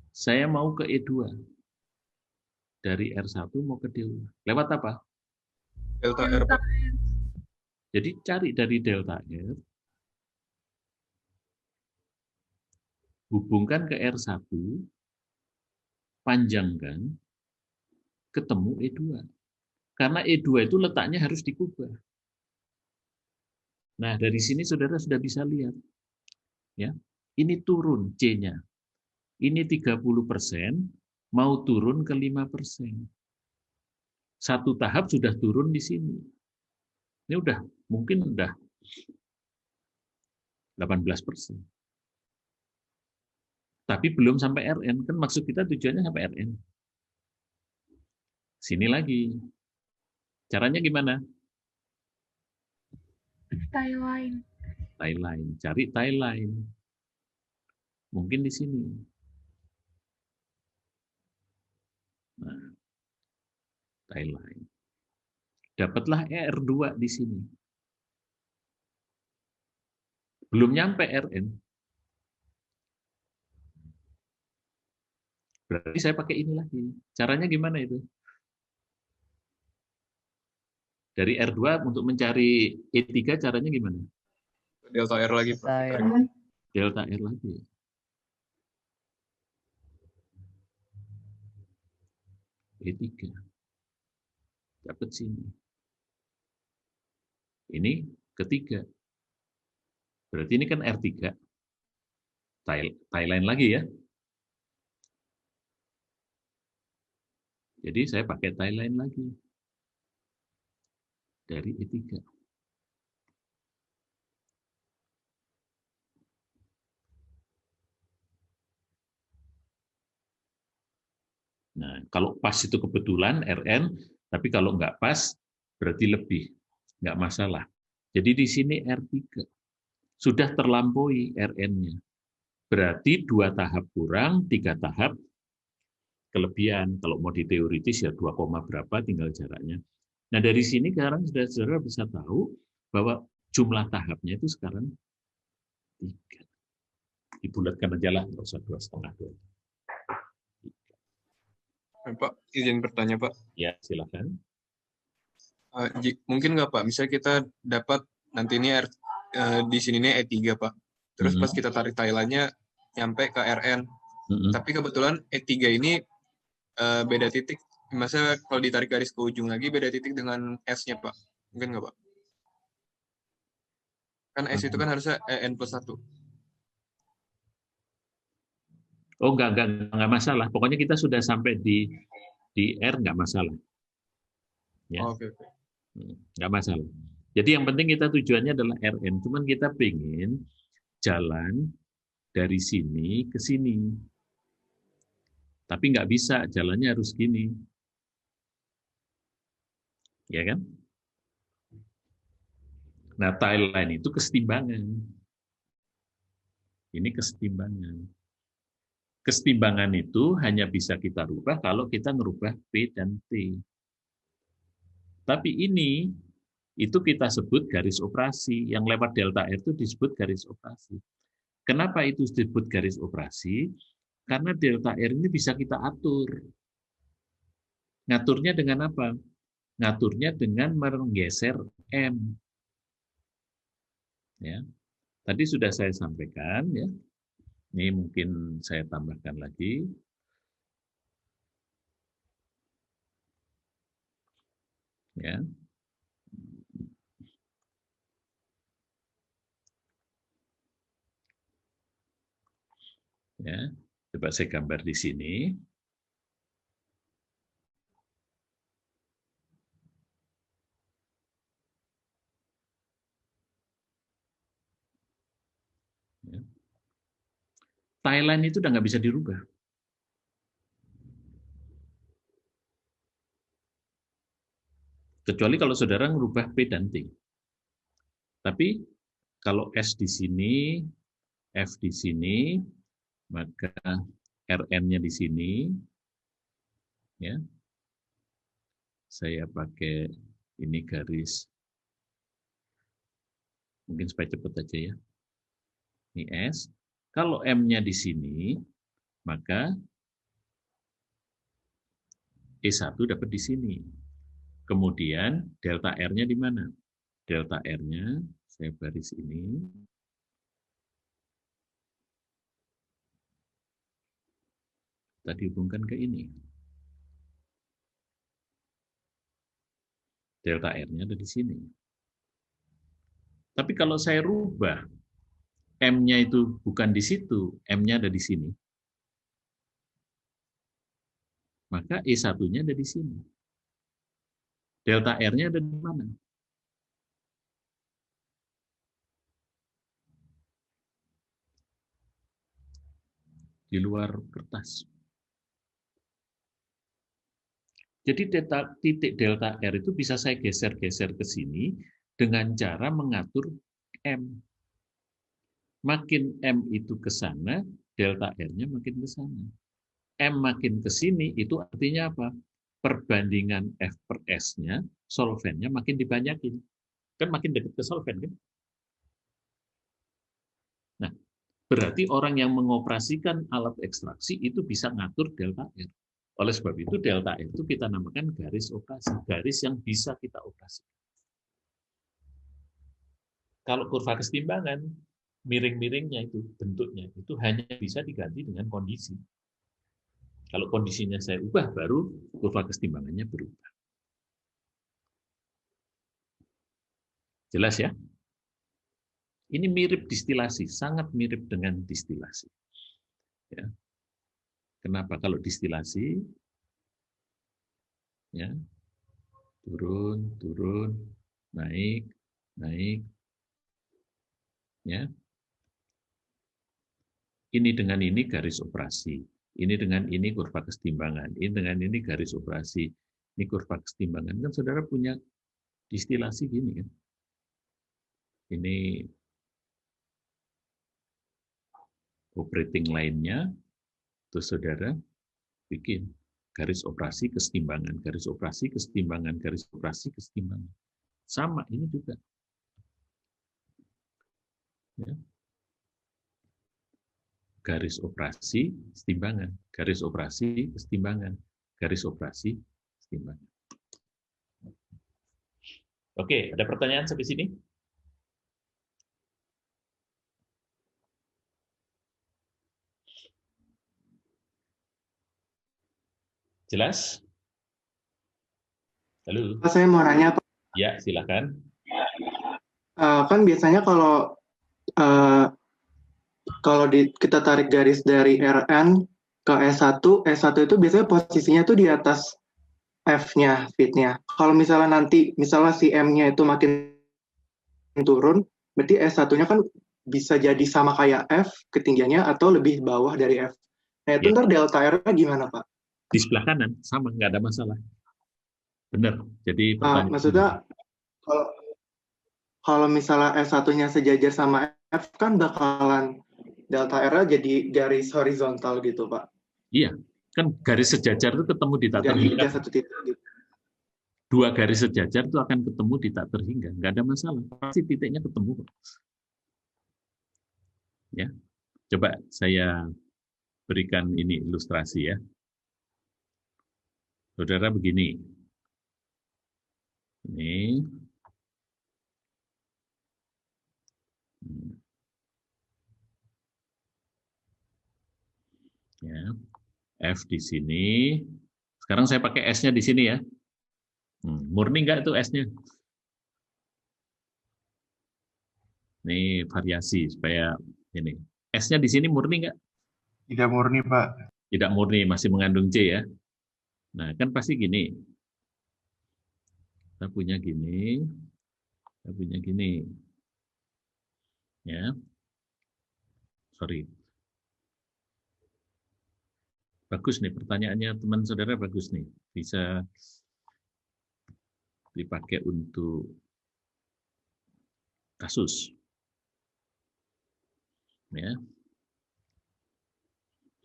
[SPEAKER 1] saya mau ke E2. Dari R1 mau ke D2. Lewat apa?
[SPEAKER 11] Delta R, Pak.
[SPEAKER 1] Jadi cari dari delta R, hubungkan ke R1, panjangkan, ketemu E2. Karena E2 itu letaknya harus dikubah. Nah, dari sini saudara sudah bisa lihat. Ya, ini turun C-nya. Ini 30%, mau turun ke 5%. Satu tahap sudah turun di sini. Ini mungkin udah 18%. Tapi belum sampai RN, kan maksud kita tujuannya sampai RN. Sini lagi. Caranya gimana?
[SPEAKER 9] Tie line.
[SPEAKER 1] Tie line, cari tie line. Mungkin di sini. Nah, tie line. Dapatlah R2 di sini. Belum nyampe RN. Berarti saya pakai ini lagi. Caranya gimana itu? Dari R2 untuk mencari E3 caranya gimana?
[SPEAKER 11] Delta R lagi, Pak.
[SPEAKER 1] Delta R lagi. E3. Dapat sini. Ini ketiga. Berarti ini kan R3. Tie line lagi ya. Jadi saya pakai tie line lagi. Dari E3. Nah, kalau pas itu kebetulan RN, tapi kalau nggak pas berarti lebih, nggak masalah. Jadi di sini R3 sudah terlampaui RN-nya. Berarti 2 tahap kurang, 3 tahap kelebihan. Kalau mau di teoritis ya 2, berapa tinggal jaraknya. Nah dari sini sekarang saudara bisa tahu bahwa jumlah tahapnya itu sekarang 3. Dibulatkan aja lah, nggak usah 2,5.
[SPEAKER 11] Pak, izin bertanya, Pak.
[SPEAKER 1] Ya, silakan.
[SPEAKER 11] Mungkin nggak, Pak? Misalnya kita dapat nanti ini di sini ini E3, Pak. Terus pas kita tarik Thailandnya nyampe ke RN. Tapi kebetulan E3 ini beda titik. Maksudnya kalau ditarik garis ke ujung lagi beda titik dengan S-nya, Pak. Mungkin nggak, Pak? Kan S itu kan harusnya N+1.
[SPEAKER 1] Oh, enggak masalah. Pokoknya kita sudah sampai di R, enggak masalah. Ya.
[SPEAKER 11] Oke.
[SPEAKER 1] Enggak masalah. Jadi yang penting kita tujuannya adalah RN. Cuman kita pengen jalan dari sini ke sini. Tapi nggak bisa, jalannya harus gini. Ya kan? Nah, tie line itu kesetimbangan. Ini kesetimbangan. Kesetimbangan itu hanya bisa kita rubah kalau kita ngerubah P dan T. Tapi ini, itu kita sebut garis operasi. Yang lewat delta R itu disebut garis operasi. Kenapa itu disebut garis operasi? Karena delta R ini bisa kita atur. Ngaturnya dengan apa? Ngaturnya dengan menggeser M. Ya. Tadi sudah saya sampaikan, ya. Ini mungkin saya tambahkan lagi. Ya. Ya, coba saya gambar di sini. Thailand itu udah nggak bisa dirubah. Kecuali kalau saudara merubah P dan T. Tapi kalau S di sini, F di sini, maka RN-nya di sini, ya. Saya pakai ini garis, mungkin supaya cepat aja ya. Ini S. Kalau M-nya di sini, maka E1 dapat di sini. Kemudian delta R-nya di mana? Delta R-nya, saya baris ini. Kita dihubungkan ke ini. Delta R-nya ada di sini. Tapi kalau saya rubah, M-nya itu bukan di situ, M-nya ada di sini. Maka E1-nya ada di sini. Delta R-nya ada di mana? Di luar kertas. Jadi titik delta R itu bisa saya geser-geser ke sini dengan cara mengatur M. Makin M itu ke sana, delta R-nya makin ke sana. M makin ke sini, itu artinya apa? Perbandingan F per S-nya, solvennya makin dibanyakin. Kan makin dekat ke solven, kan? Nah, berarti orang yang mengoperasikan alat ekstraksi itu bisa ngatur delta R. Oleh sebab itu, delta R itu kita namakan garis operasi, garis yang bisa kita operasikan. Kalau kurva kesetimbangan, miring-miringnya itu, bentuknya, itu hanya bisa diganti dengan kondisi. Kalau kondisinya saya ubah, baru kurva kesetimbangannya berubah. Jelas ya? Ini mirip distilasi, sangat mirip dengan distilasi. Ya. Kenapa? Kalau distilasi, ya, turun, turun, naik, naik, ya. Ini dengan ini garis operasi. Ini dengan ini kurva kesetimbangan. Ini dengan ini garis operasi. Ini kurva kesetimbangan. Kan saudara punya distilasi gini kan. Ini operating line-nya. Terus saudara bikin garis operasi kesetimbangan. Garis operasi kesetimbangan. Garis operasi kesetimbangan. Sama ini juga. Ya. Garis operasi kesetimbangan, garis operasi kesetimbangan, garis operasi kesetimbangan. Oke, ada pertanyaan sampai sini? Jelas? Halo?
[SPEAKER 5] Saya mau nanya, Pak.
[SPEAKER 1] Ya, silakan.
[SPEAKER 5] Kan biasanya kalau kita tarik garis dari RN ke S1 itu biasanya posisinya tuh di atas F-nya, fit-nya. Kalau misalnya nanti, misalnya si M-nya itu makin turun, berarti S1-nya kan bisa jadi sama kayak F ketinggiannya atau lebih bawah dari F. Nah, itu
[SPEAKER 1] Ya.
[SPEAKER 5] ntar delta R-nya gimana, Pak?
[SPEAKER 1] Di sebelah kanan, sama, nggak ada masalah. Benar. Jadi pertanyaan
[SPEAKER 5] maksudnya, kalau misalnya S1-nya sejajar sama F, kan bakalan delta R-nya jadi garis horizontal gitu, Pak.
[SPEAKER 1] Iya, kan garis sejajar itu ketemu di tak terhingga.
[SPEAKER 5] Gitu.
[SPEAKER 1] Dua garis sejajar itu akan ketemu di tak terhingga, nggak ada masalah. Pasti titiknya ketemu. Ya, coba saya berikan ini ilustrasi ya. Saudara begini. Ini. Ya. F di sini. Sekarang saya pakai S-nya di sini ya. Murni nggak itu S-nya? Ini variasi supaya ini. S-nya di sini murni nggak?
[SPEAKER 5] Tidak murni, Pak.
[SPEAKER 1] Tidak murni, masih mengandung C ya. Nah, kan pasti gini. Kita punya gini. Kita punya gini. Ya. Sorry. Bagus nih pertanyaannya teman saudara, bagus nih. Bisa dipakai untuk kasus. Ya.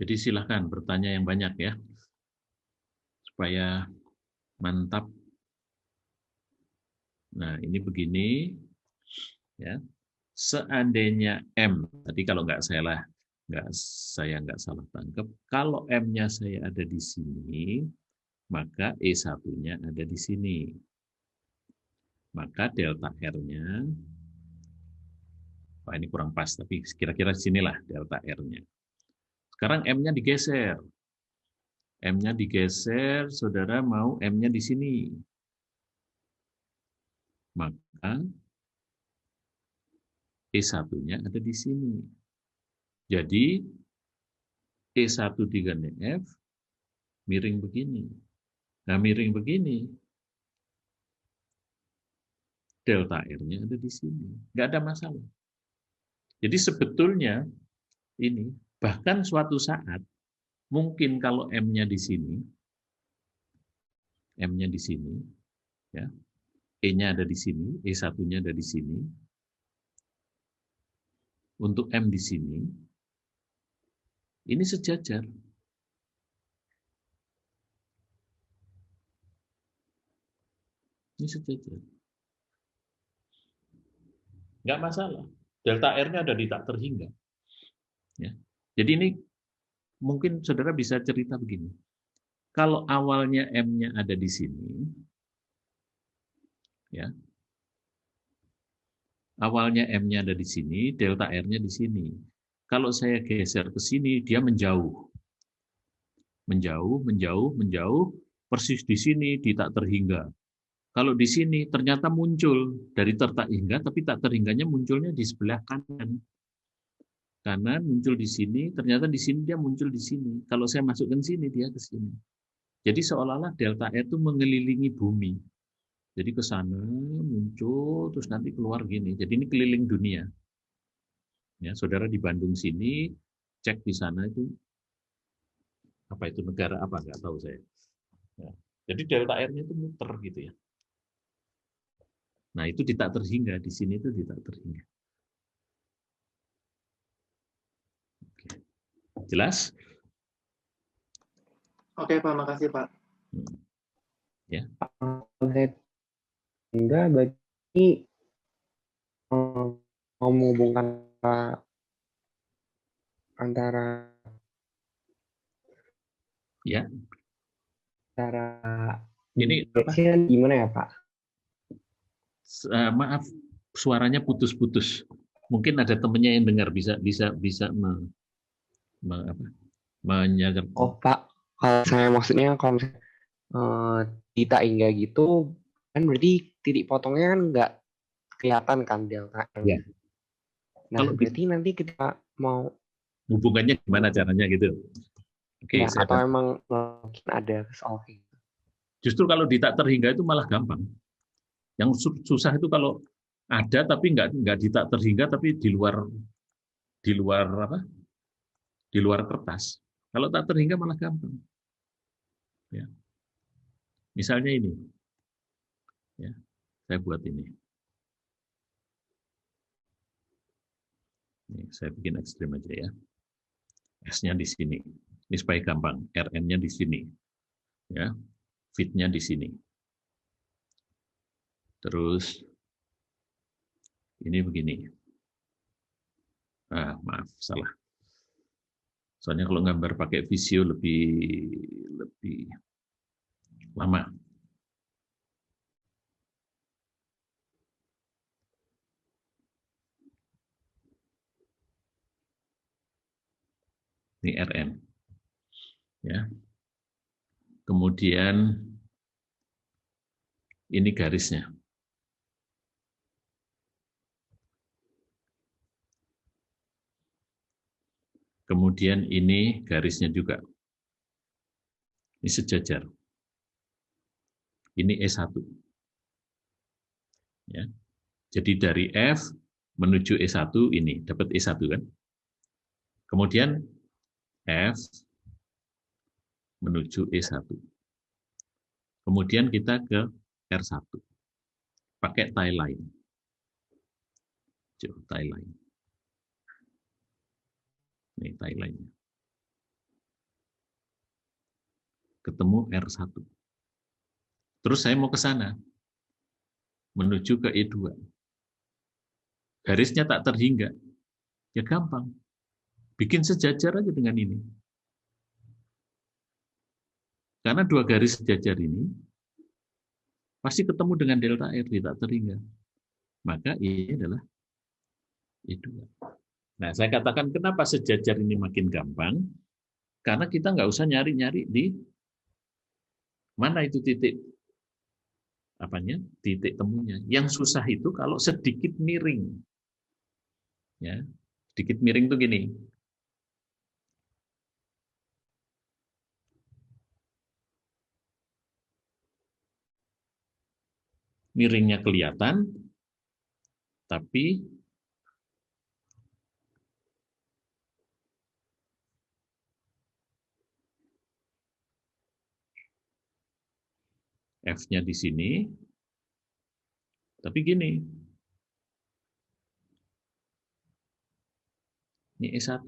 [SPEAKER 1] Jadi silahkan bertanya yang banyak ya. Supaya mantap. Nah, ini begini. Ya. Seandainya M, tadi kalau saya nggak salah tangkap, kalau M-nya saya ada di sini, maka E1-nya ada di sini. Maka delta R-nya, ini kurang pas, tapi kira-kira sinilah delta R-nya. Sekarang M-nya digeser. M-nya digeser, saudara mau M-nya di sini. Maka E1-nya ada di sini. Jadi E1 digandeng F, miring begini. Nah, miring begini. Delta R-nya ada di sini. Nggak ada masalah. Jadi sebetulnya ini, bahkan suatu saat, mungkin kalau M-nya di sini, M-nya di sini, ya, E-nya ada di sini, E1-nya ada di sini. Untuk M di sini, ini sejajar. Ini sejajar. Nggak masalah. Delta R-nya ada di tak terhingga. Ya. Jadi ini mungkin saudara bisa cerita begini. Kalau awalnya M-nya ada di sini, ya, awalnya M-nya ada di sini, delta R-nya di sini. Kalau saya geser ke sini, dia menjauh. Menjauh, persis di sini, di tak terhingga. Kalau di sini, ternyata muncul dari tak terhingga, tapi tak terhingganya munculnya di sebelah kanan. Kanan muncul di sini, ternyata di sini dia muncul di sini. Kalau saya masukkan sini, dia ke sini. Jadi seolah-olah delta R itu mengelilingi bumi. Jadi ke sana muncul, terus nanti keluar gini. Jadi ini keliling dunia. Ya, saudara di Bandung sini, cek di sana itu apa itu negara apa nggak tahu saya. Ya. Jadi delta R-nya itu muter gitu ya. Nah itu di tak terhingga, di sini itu di tak terhingga. Oke. Jelas?
[SPEAKER 5] Oke Pak, makasih Pak.
[SPEAKER 1] Ya.
[SPEAKER 3] Enggak, berarti mau menghubungkan antara
[SPEAKER 1] ya
[SPEAKER 3] ini gimana ya Pak?
[SPEAKER 1] Maaf, suaranya putus-putus. Mungkin ada temennya yang dengar bisa menyadar.
[SPEAKER 3] Oh Pak, kalau saya maksudnya kalau di tak hingga gitu kan berarti titik potongnya kan nggak kelihatan kan delta.
[SPEAKER 1] Ya.
[SPEAKER 3] Nah, kalau berarti nanti kita mau
[SPEAKER 1] hubungannya gimana caranya gitu. Oke,
[SPEAKER 3] ya, atau memang mungkin ada solving.
[SPEAKER 1] Justru kalau di tak terhingga itu malah gampang. Yang susah itu kalau ada tapi nggak di tak terhingga tapi di luar apa? Di luar kertas. Kalau tak terhingga malah gampang. Ya. Misalnya ini. Ya, saya buat ini. Ini saya bikin ekstrim aja ya. S-nya di sini. Ini supaya gampang. RN-nya di sini. Ya. Fit-nya di sini. Terus ini begini. Maaf, salah. Soalnya kalau gambar pakai Visio lebih lama. Ini RN. Ya. Kemudian ini garisnya. Kemudian ini garisnya juga. Ini sejajar. Ini E1. Ya. Jadi dari F menuju E1 ini, dapat E1 kan. Kemudian F menuju E1. Kemudian kita ke R1. Pakai tie line. Tie line. Ini tie line. Ketemu R1. Terus saya mau ke sana. Menuju ke E2. Garisnya tak terhingga. Ya gampang. Bikin sejajar aja dengan ini. Karena dua garis sejajar ini pasti ketemu dengan delta R di tak terhingga. Maka ini adalah E2. Nah, saya katakan kenapa sejajar ini makin gampang? Karena kita nggak usah nyari-nyari di mana itu titik titik temunya. Yang susah itu kalau sedikit miring. Ya, sedikit miring tuh gini. Miringnya kelihatan, tapi F-nya di sini, tapi gini. Ini E1.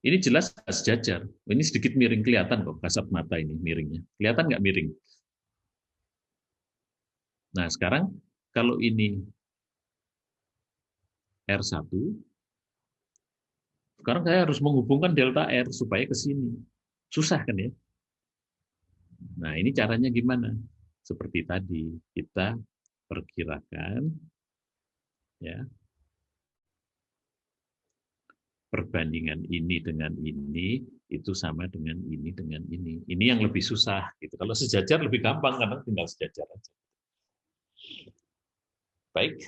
[SPEAKER 1] Ini jelas sejajar. Ini sedikit miring, kelihatan kok kasat mata ini miringnya. Kelihatan nggak miring? Nah, sekarang kalau ini R1, sekarang saya harus menghubungkan delta R supaya ke sini. Susah kan ya? Nah, ini caranya gimana? Seperti tadi, kita perkirakan ya perbandingan ini dengan ini itu sama dengan ini dengan ini. Ini yang lebih susah gitu. Kalau sejajar lebih gampang karena tinggal sejajar aja. Baik,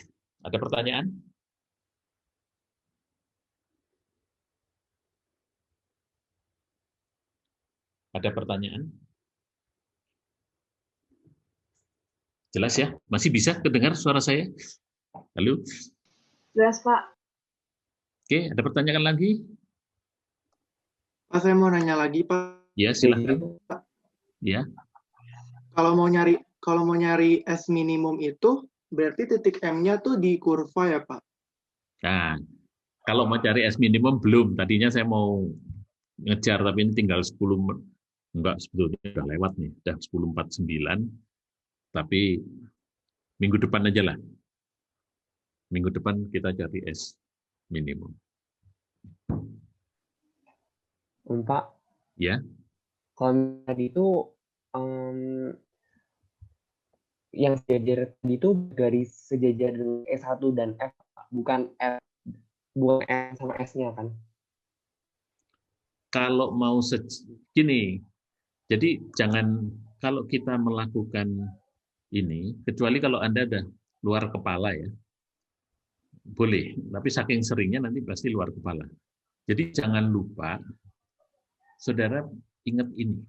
[SPEAKER 1] ada pertanyaan? Ada pertanyaan? Jelas ya? Masih bisa kedengar suara saya? Halo?
[SPEAKER 9] Jelas, Pak.
[SPEAKER 1] Oke, ada pertanyaan lagi?
[SPEAKER 5] Pak, saya mau nanya lagi, Pak.
[SPEAKER 1] Ya, silakan. Ya.
[SPEAKER 5] Kalau mau nyari S minimum itu berarti titik M-nya tuh di kurva ya, Pak?
[SPEAKER 1] Nah, kalau mau cari S minimum belum. Tadinya saya mau ngejar tapi ini tinggal 10 enggak, sebetulnya udah lewat nih, udah 10.49. Tapi minggu depan aja lah. Minggu depan kita cari S minimum.
[SPEAKER 3] Pak.
[SPEAKER 1] Ya.
[SPEAKER 3] Kalau tadi itu yang sejajar tadi itu garis sejajar dengan S1 dan F, bukan F sama S-nya kan?
[SPEAKER 1] Kalau mau gini, jadi jangan kalau kita melakukan ini, kecuali kalau Anda ada luar kepala ya, boleh. Tapi saking seringnya nanti pasti luar kepala. Jadi jangan lupa, saudara ingat ini.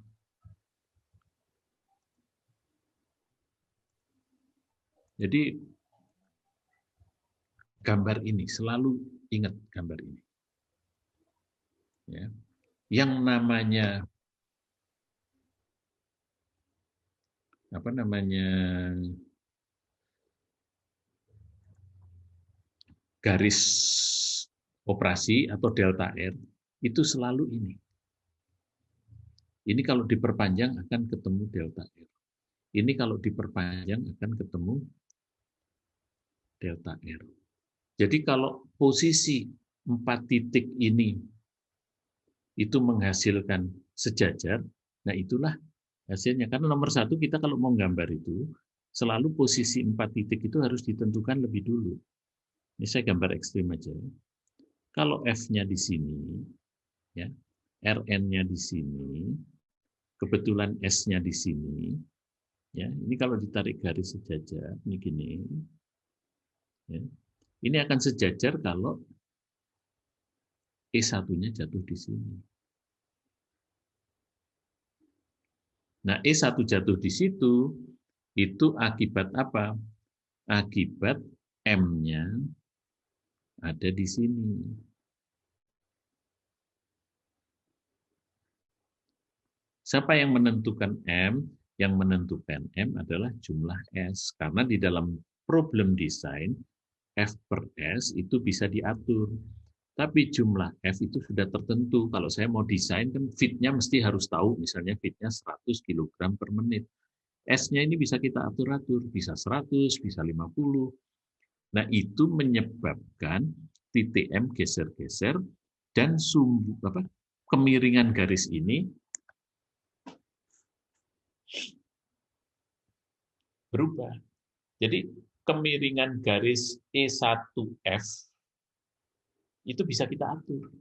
[SPEAKER 1] Jadi gambar ini, selalu ingat gambar ini. Ya. Yang namanya garis operasi atau delta R itu selalu ini. Ini kalau diperpanjang akan ketemu delta R. Ini kalau diperpanjang akan ketemu delta R. Jadi kalau posisi 4 titik ini itu menghasilkan sejajar, nah itulah hasilnya. Karena nomor 1 kita kalau mau gambar itu, selalu posisi 4 titik itu harus ditentukan lebih dulu. Ini saya gambar ekstrim aja. Kalau F-nya di sini, ya, Rn-nya di sini, kebetulan S-nya di sini, ya, ini kalau ditarik garis sejajar, ini gini, ya, ini akan sejajar kalau E1-nya jatuh di sini. Nah, E1 jatuh di situ, itu akibat apa? Akibat M-nya ada di sini. Siapa yang menentukan M? Yang menentukan M adalah jumlah S. Karena di dalam problem design, F per S itu bisa diatur. Tapi jumlah F itu sudah tertentu. Kalau saya mau desain, kan fitnya mesti harus tahu, misalnya fitnya 100 kg per menit. S-nya ini bisa kita atur-atur, bisa 100, bisa 50. Nah, itu menyebabkan titik M geser-geser, dan kemiringan garis ini berubah. Jadi kemiringan garis E1F itu bisa kita atur.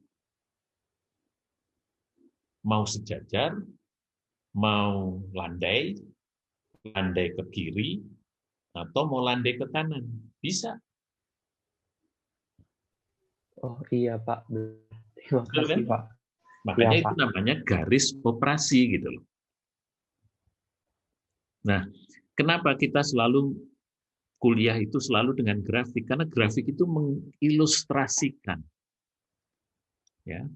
[SPEAKER 1] Mau sejajar, mau landai ke kiri, atau mau landai ke kanan. Bisa.
[SPEAKER 3] Oh iya Pak, terima
[SPEAKER 1] Betul,
[SPEAKER 3] kasih
[SPEAKER 1] kan?
[SPEAKER 3] Pak.
[SPEAKER 1] Makanya
[SPEAKER 3] Ya,
[SPEAKER 1] itu
[SPEAKER 3] Pak.
[SPEAKER 1] namanya garis operasi gitu loh. Nah, kenapa kita selalu kuliah itu selalu dengan grafik? Karena grafik itu mengilustrasikan. Ya.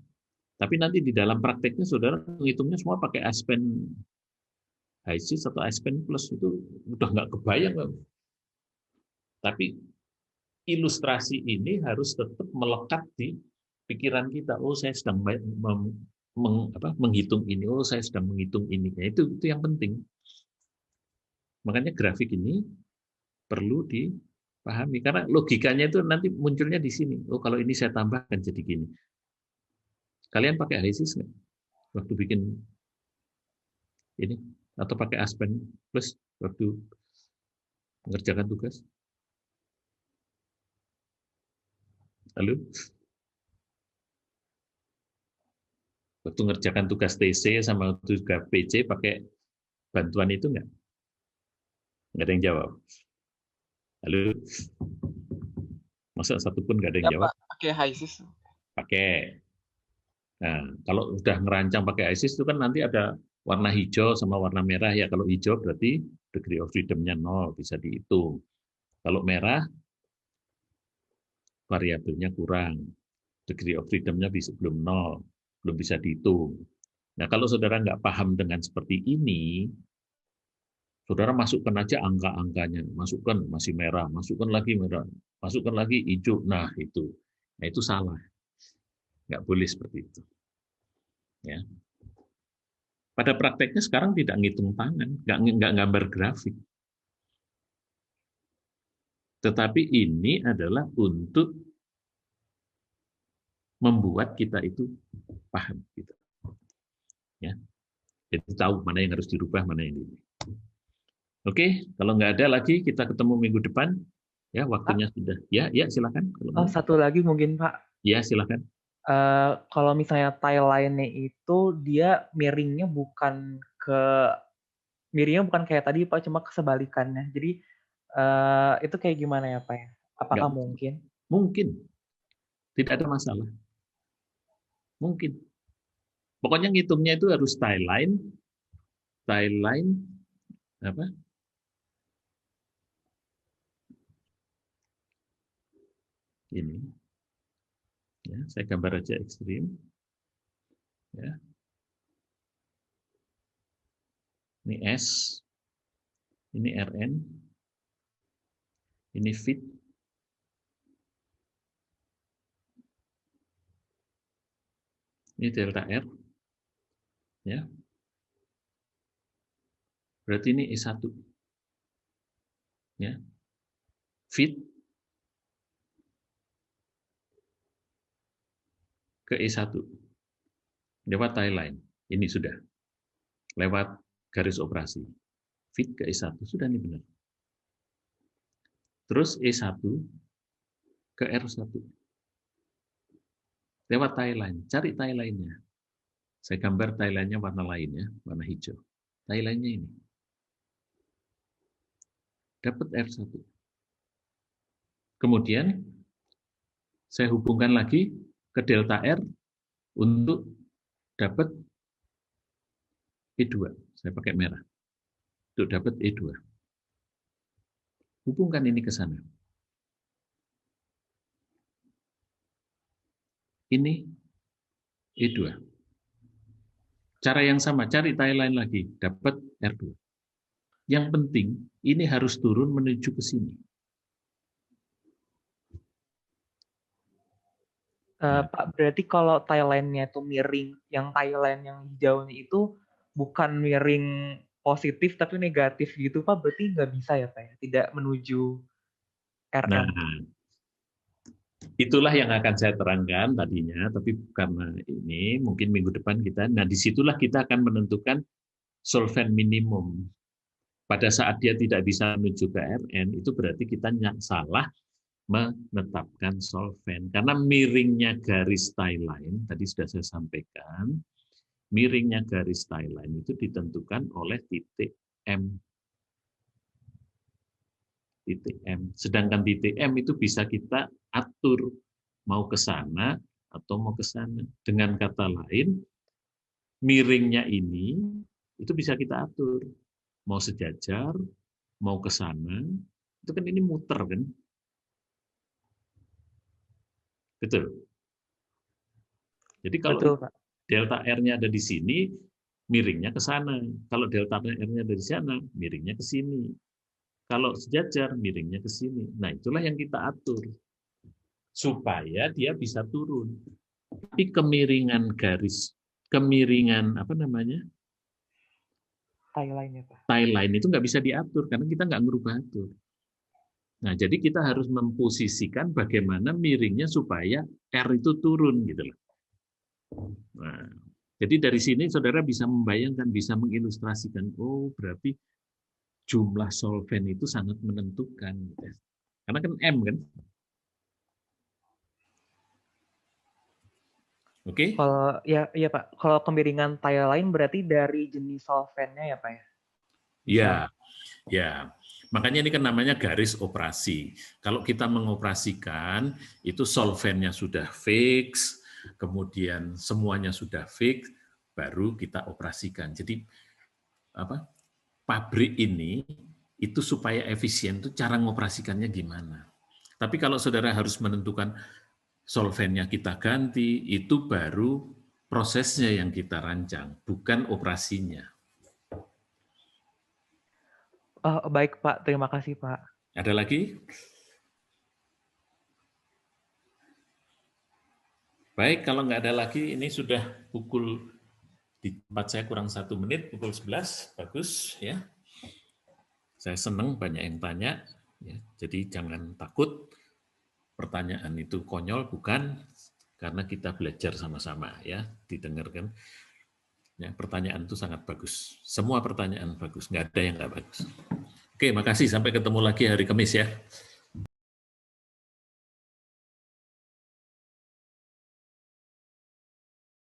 [SPEAKER 1] Tapi nanti di dalam prakteknya saudara menghitungnya semua pakai Aspen HSys atau Aspen Plus, itu udah nggak kebayang. Tapi ilustrasi ini harus tetap melekat di pikiran kita. Oh, saya sedang menghitung ini. Oh, saya sedang menghitung ini. Ya, itu yang penting. Makanya grafik ini perlu dipahami. Karena logikanya itu nanti munculnya di sini. Oh, kalau ini saya tambahkan jadi gini. Kalian pakai HSys nggak? Waktu bikin ini? Atau pakai Aspen Plus waktu mengerjakan tugas? Halo? Waktu ngerjakan tugas TC sama tugas PC pakai bantuan itu nggak? Nggak ada yang jawab. Halo? Masa satu pun nggak ada yang jawab?
[SPEAKER 12] Pak, pakai HSys.
[SPEAKER 1] Pakai. Nah, kalau udah ngerancang pakai HSys itu kan nanti ada warna hijau sama warna merah ya. Kalau hijau berarti degree of freedom-nya 0, bisa dihitung. Kalau merah, variabelnya kurang. Degree of freedom-nya belum 0, belum bisa dihitung. Nah, kalau saudara nggak paham dengan seperti ini, saudara masukkan aja angka-angkanya. Masukkan masih merah, masukkan lagi merah, masukkan lagi hijau. Nah, itu salah. Nggak boleh seperti itu. Ya. Pada prakteknya sekarang tidak ngitung tangan, nggak gambar grafik. Tetapi ini adalah untuk membuat kita itu paham. Gitu. Ya. Jadi tahu mana yang harus dirubah, mana yang ini. Oke, kalau nggak ada lagi, kita ketemu minggu depan. Ya, waktunya sudah. Ya, silakan.
[SPEAKER 7] Oh, satu lagi mungkin Pak.
[SPEAKER 1] Ya, silakan.
[SPEAKER 7] Kalau misalnya tile line-nya itu dia miringnya bukan kayak tadi Pak, cuma kesebalikannya. Jadi itu kayak gimana ya Pak ya? Apakah mungkin?
[SPEAKER 1] Mungkin. Tidak ada masalah. Mungkin. Pokoknya ngitungnya itu harus tile line apa? Ini. Ya, saya gambar aja ekstrim. Ya. Ini S, ini RN, ini fit, ini delta R, ya. Berarti ini E1, ya. Fit ke E1 lewat tile line, ini sudah lewat garis operasi. Fit ke E1 sudah, ini benar. Terus E1 ke R1 lewat tile line, cari tile line-nya. Saya gambar tile line-nya warna lain ya, warna hijau. Tile line-nya ini. Dapat R1. Kemudian saya hubungkan lagi ke delta R untuk dapat E2. Saya pakai merah. Untuk dapat E2. Hubungkan ini ke sana. Ini E2. Cara yang sama, cari timeline lagi, dapat R2. Yang penting, ini harus turun menuju ke sini.
[SPEAKER 7] Pak, berarti kalau timeline-nya itu miring, yang timeline yang hijaunya itu bukan miring positif tapi negatif gitu, Pak, berarti nggak bisa ya, Pak, ya? Tidak menuju RN.
[SPEAKER 1] Nah, itulah yang akan saya terangkan tadinya, tapi karena ini mungkin minggu depan kita, nah disitulah kita akan menentukan solvent minimum. Pada saat dia tidak bisa menuju ke RN, itu berarti kita salah menetapkan solvent. Karena miringnya garis tie line, tadi sudah saya sampaikan, miringnya garis tie line itu ditentukan oleh titik M. Titik M. Sedangkan titik M itu bisa kita atur mau ke sana atau mau ke sana. Dengan kata lain, miringnya ini itu bisa kita atur. Mau sejajar, mau ke sana, itu kan ini muter kan? Betul. Jadi kalau
[SPEAKER 7] Betul, Pak.
[SPEAKER 1] delta R-nya ada di sini, miringnya ke sana. Kalau delta R-nya ada di sana, miringnya ke sini. Kalau sejajar, miringnya ke sini. Nah, itulah yang kita atur. Supaya dia bisa turun. Tapi kemiringan garis, kemiringan apa namanya?
[SPEAKER 7] Tie line ya, Pak.
[SPEAKER 1] Tie line itu nggak bisa diatur, karena kita nggak ngerubah atur. Nah, jadi kita harus memposisikan bagaimana miringnya supaya R itu turun gitu loh. Nah, jadi dari sini saudara bisa membayangkan, bisa mengilustrasikan, oh berarti jumlah solvent itu sangat menentukan. Karena kan M kan. Oke?
[SPEAKER 7] Kalau ya Pak, kalau kemiringan tie line berarti dari jenis solventnya ya, Pak ya?
[SPEAKER 1] Ya, ya. Makanya ini kan namanya garis operasi. Kalau kita mengoperasikan, itu solventnya sudah fix, kemudian semuanya sudah fix, baru kita operasikan. Jadi apa? Pabrik ini itu supaya efisien itu cara mengoperasikannya gimana. Tapi kalau saudara harus menentukan solventnya kita ganti, itu baru prosesnya yang kita rancang, bukan operasinya.
[SPEAKER 7] Baik Pak, terima kasih Pak.
[SPEAKER 1] Ada lagi? Baik, kalau nggak ada lagi, ini sudah pukul, di tempat saya kurang 1 menit, pukul 11, bagus ya. Saya senang banyak yang tanya, ya. Jadi jangan takut, pertanyaan itu konyol, bukan, karena kita belajar sama-sama ya, didengarkan. Ya, pertanyaan itu sangat bagus. Semua pertanyaan bagus, nggak ada yang nggak bagus. Oke, makasih. Sampai ketemu lagi hari Kamis ya.